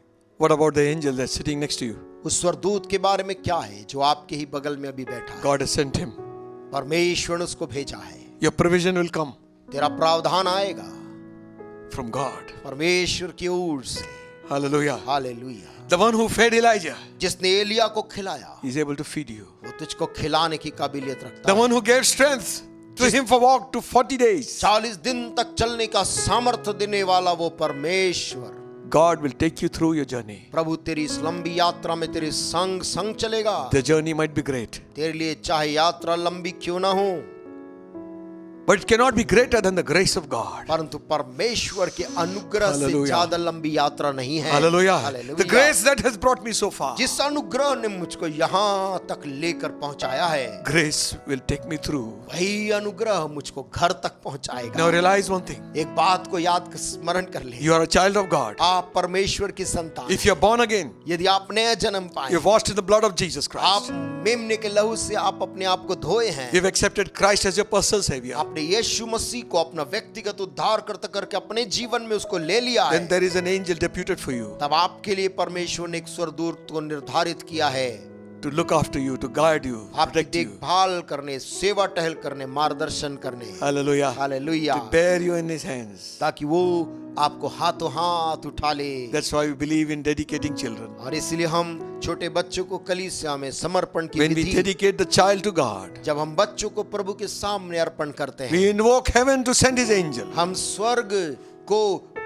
What about the angel that's sitting next to you? उस स्वर्गदूत के बारे में क्या है जो आपके ही बगल में अभी बैठा है? God has sent him. परमेश्वर ने उसको भेजा है। Your provision will come तेरा प्रावधान आएगा from God. परमेश्वर की ओर से। Hallelujah. Hallelujah. The one who fed Elijah जिसने एलिया को खिलाया is able to feed you. वो तुझको खिलाने की काबिलियत रखता The है। one who gave strength to him for walk to 40 days. 40 दिन तक चलने का सामर्थ्य देने वाला वो परमेश्वर, God will take you through your journey. प्रभु तेरी इस लंबी यात्रा में तेरे संग संग चलेगा। The journey might be great, तेरे लिए चाहे यात्रा लंबी क्यों ना हो, but it cannot be greater than the grace of God. परंतु परमेश्वर के अनुग्रह से Hallelujah. ज्यादा लंबी यात्रा नहीं है। Hallelujah. Hallelujah. The grace that has brought me so far. जिस अनुग्रह ने मुझको यहाँ तक लेकर पहुंचाया है, Grace will take me through. वही अनुग्रह मुझको घर तक पहुंचाएगा। Now realize one thing. एक बात को याद स्मरण कर ले, You are a child of God. आप परमेश्वर की संतान, If you are born again, यदि आप नया जन्म पाए, you are washed in the blood of Jesus आप Christ. मेमने के लहू से आप अपने आप को धोए हैं, You have accepted Christ as your personal Savior. आपने यीशु मसीह को अपना व्यक्तिगत उद्धारकर्ता करके अपने जीवन में उसको ले लिया है, Then there is an angel deputed for you तब आपके लिए परमेश्वर ने एक स्वर्गदूत को निर्धारित किया है to look after you, to guide you, आपकी protect you. देखभाल करने, सेवा टहल करने, मार्गदर्शन करने। Hallelujah. Hallelujah. To bear you in His hands. ताकि वो आपको हाथों हाथ उठा ले। That's why we believe in dedicating children. और इसलिए हम छोटे बच्चों को कलीसिया में समर्पण की When we Vidhi, dedicate the child to God, जब हम बच्चों को प्रभु के सामने अर्पण करते हैं, we invoke heaven to send His angel. हम स्वर्ग को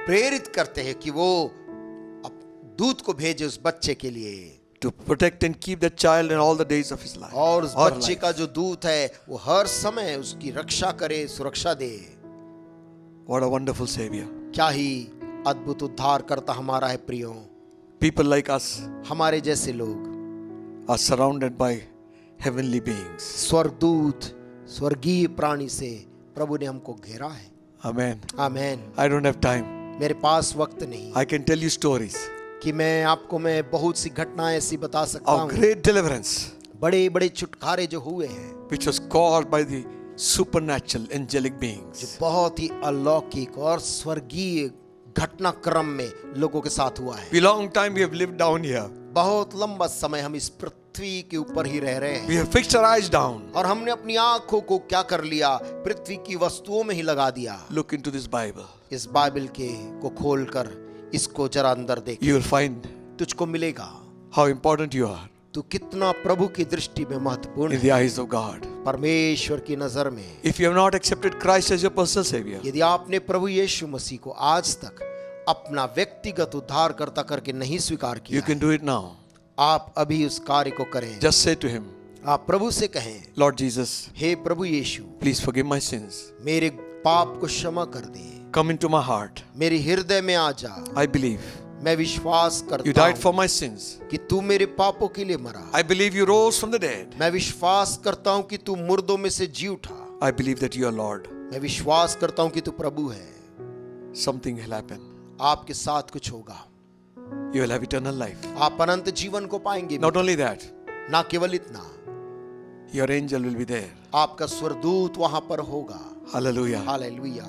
प्रेरित करते हैं कि वो दूत को भेजे उस बच्चे के लिए, To protect and keep that child in all the days of his life. और उस Or बच्चे life. का जो दूत है वो हर समय उसकी रक्षा करे, सुरक्षा दे। What a wonderful Savior. क्या ही अद्भुत उद्धार करता हमारा है प्रियो। People like us हमारे जैसे लोग are surrounded by heavenly beings. स्वर्गदूत, स्वर्गीय प्राणी से प्रभु ने हमको घेरा है। Amen. Amen. I don't have time. मेरे पास वक्त नहीं I can tell you stories कि मैं बहुत सी घटनाएं ऐसी बता सकता of हूँ, great deliverance बड़े बड़े छुटकारे जो हुए हैं, which was caused by the supernatural angelic जो beings. बहुत ही अलौकिक और स्वर्गीय घटनाक्रम में लोगों के साथ हुआ है। For a long time we have lived down here. बहुत लंबा समय हम इस पृथ्वी के ऊपर ही रह रहे हैं, We have fixed our eyes down. और हमने अपनी आंखों को क्या कर लिया, पृथ्वी की वस्तुओं में ही लगा दिया। Look into this Bible. इस बाइबल के को खोलकर इसको जरा अंदर देख, You will find तुझको मिलेगा how important you are तू कितना प्रभु की दृष्टि में महत्वपूर्ण in है, the eyes of God. परमेश्वर की नजर में। If you have not accepted Christ as your personal Savior, यदि आपने प्रभु यीशु मसीह को आज तक अपना व्यक्तिगत उद्धारकर्ता करके नहीं स्वीकार you किया, can do it now. आप अभी उस कार्य को करें। Just say to Him, आप प्रभु से कहें, Lord Jesus, hey Prabhu Yeshu, please forgive my sins. मेरे पाप को क्षमा कर दे, Come into my heart. मेरे हृदय में आ जा। I believe मैं विश्वास you करता died हूँ for my sins. कि तू मेरे पापों के लिए मरा। I believe you rose from the dead. मैं विश्वास करता हूँ कि तू मुर्दों में से जी उठा। I believe that you are Lord. मैं विश्वास करता हूँ कि तू प्रभु है। Something will happen. आपके साथ कुछ होगा, You will have eternal life. आप अनंत जीवन को पाएंगे। Not only that, ना केवल इतना, your angel will be there. आपका स्वर्गदूत वहां पर होगा। Hallelujah. Hallelujah.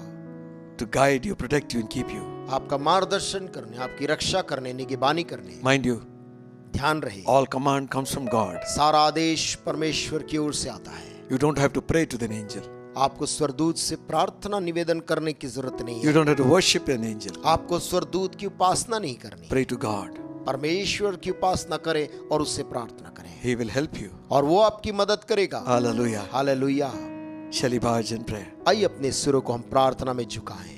To guide you, protect you, and keep you. आपका मार्गदर्शन करने, आपकी रक्षा करने, निगरानी करने। Mind you, ध्यान रहे, all command comes from God. सारा आदेश परमेश्वर की ओर से आता है। You don't have to pray to an angel. आपको स्वर्गदूत से प्रार्थना निवेदन करने की जरूरत नहीं You है। don't have to worship an angel. आपको स्वर्गदूत की उपासना नहीं करनी, Pray to God. परमेश्वर की उपासना करें और उससे प्रार्थना करें, He will help you. और वो आपकी मदद करेगा। Hallelujah. Hallelujah. Shall we bow our heads in prayer? आइए अपने सिरों को हम प्रार्थना में झुकाएं।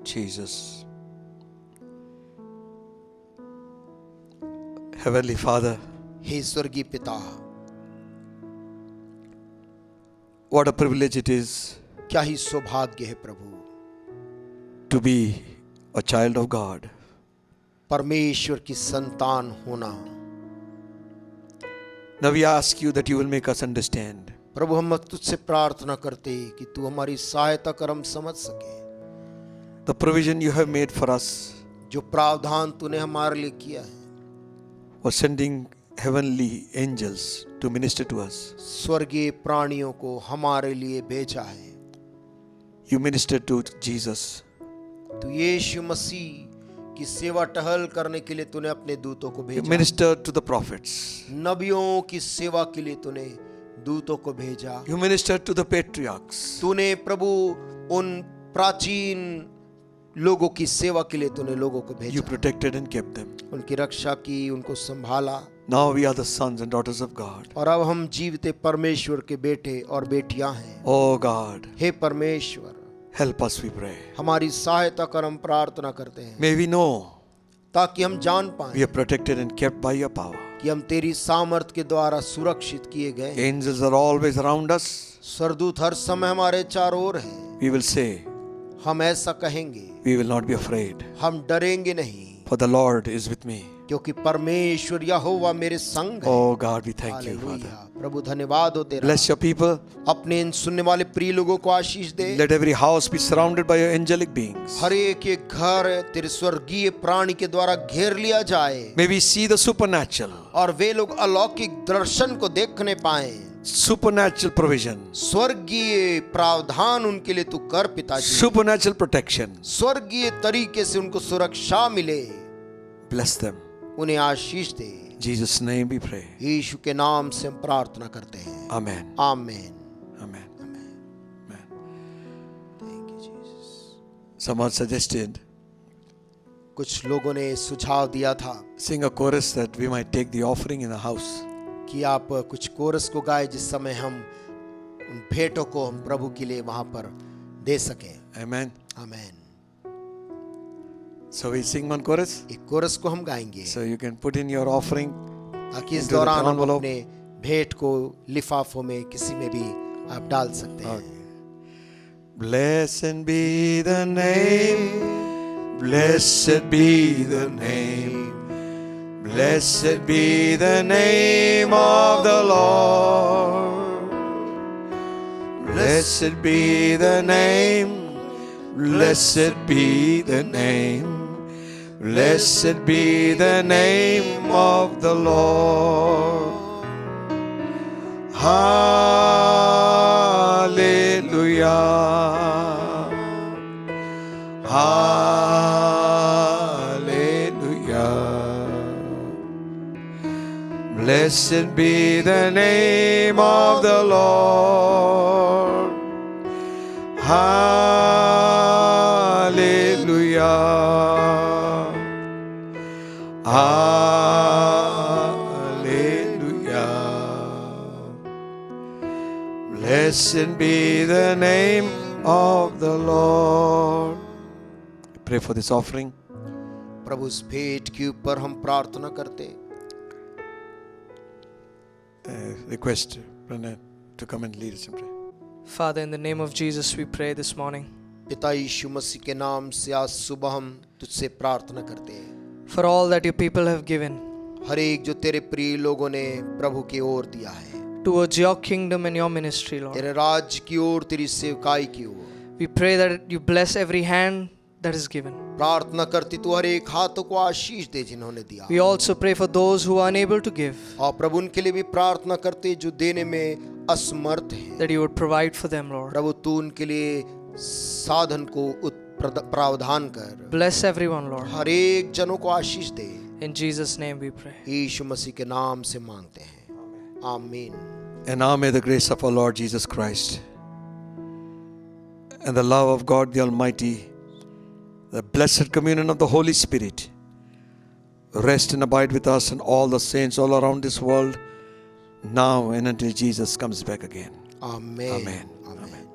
Jesus. Heavenly Father, हे स्वर्गीय पिता, what a privilege it is क्या ही सौभाग्य है प्रभु, to be a child of God. परमेश्वर की संतान होना। Now we ask you that you will make us understand. प्रभु हम तुझसे प्रार्थना करते कि तू हमारी सहायता कर, हम समझ सके The provision you have made for us जो प्रावधान तूने हमारे लिए किया है, was sending heavenly angels to minister to us. स्वर्गीय प्राणियों को हमारे लिए भेजा है। You ministered to Jesus. तू यीशु मसीह की सेवा टहल करने के लिए तूने अपने दूतों को You भेजा। ministered to the prophets. नबियों की सेवा के लिए तूने दूतों को भेजा। You ministered to the patriarchs. तूने प्रभु उन प्राचीन लोगों की सेवा के लिए तूने लोगों को You भेजा, protected and kept them. उनकी रक्षा की, उनको संभाला। Now we are the sons and daughters of God. और अब हम जीवते परमेश्वर के बेटे और बेटियां हैं। Oh God, हे परमेश्वर, help us, we pray. हमारी सहायता कर, हम प्रार्थना करते हैं, May we know ताकि हम जान we पाएं are protected and kept by your power. कि हम तेरी सामर्थ के द्वारा सुरक्षित किए गए। Angels are always around us. सरदूत हर समय हमारे चारों ओर हैं। We will say, हम ऐसा कहेंगे, we will not be afraid, हम डरेंगे नहीं, for the Lord is with me. क्योंकि परमेश्वर यहोवा मेरे संग है। Oh God, we thank you, Father. Hallelujah. प्रभु धन्यवाद हो तेरा। Bless your people. अपने इन सुनने वाले प्रिय लोगों को आशीष दे। Let every house be surrounded by your angelic beings. हर एक घर तेरे स्वर्गीय प्राणी के द्वारा घेर लिया जाए, May we see the supernatural, और वे लोग अलौकिक दर्शन को देखने पाए। supernatural provision, स्वर्गीय प्रावधान उनके लिए तू कर पिताजी। supernatural protection. स्वर्गीय तरीके से उनको सुरक्षा मिले। Bless them. उन्हें आशीष दे। In Jesus' name we pray. यीशु के नाम से हम प्रार्थना करते हैं। Amen. आमीन। Amen. Amen. Thank you, Jesus. Someone suggested कुछ लोगों ने सुझाव दिया था sing a chorus that we might take the offering in the house. कि आप कुछ कोरस को गाए जिस समय हम उन भेंटों को हम प्रभु के लिए वहां पर दे सकें। Amen. आमीन। So we sing one chorus. एक कोरस को हम गाएंगे So you can put in your offering. ताकि इस into the दौरान हम envelope. अपने भेंट को लिफाफों में किसी में भी आप डाल सकते हैं। Blessed be the name, blessed be the name, blessed be the name of the Lord. Blessed be the name, blessed be the name, blessed be the name of the Lord. Hallelujah. Hallelujah. Blessed be the name of the Lord. Hallelujah. Hallelujah. Blessed be the name of the Lord. Pray for this offering. प्रभु इस भेंट के ऊपर हम प्रार्थना करते। Request Brandon to come and lead us in prayer. Father, in the name of Jesus, we pray this morning पिता यीशु मसीह के नाम से आज सुबह हम तुझसे प्रार्थना करते हैं। for all that your people have given हर एक जो तेरे प्रिय लोगों ने प्रभु की ओर दिया है, towards your kingdom and your ministry, Lord. तेरे राज्य की ओर, तेरी सेवकाई की ओर, We pray that you bless every hand that is given. प्रार्थना करती तू हर एक हाथों को आशीष दे जिन्होंने दिया। We also pray for those who are unable to give, और प्रभु उनके लिए भी प्रार्थना करते जो देने में असमर्थ हैं। that you would provide for them, Lord. प्रभु तू उनके लिए साधन को प्रावधान कर। Bless everyone, Lord. हर एक जनों को आशीष दे। In Jesus' name we pray. यीशु मसीह के नाम से मांगते हैं, आमीन। And now may the grace of our Lord Jesus Christ and the love of God the Almighty, the blessed communion of the Holy Spirit, rest and abide with us and all the saints all around this world, now and until Jesus comes back again. आमीन। Amen. आमीन।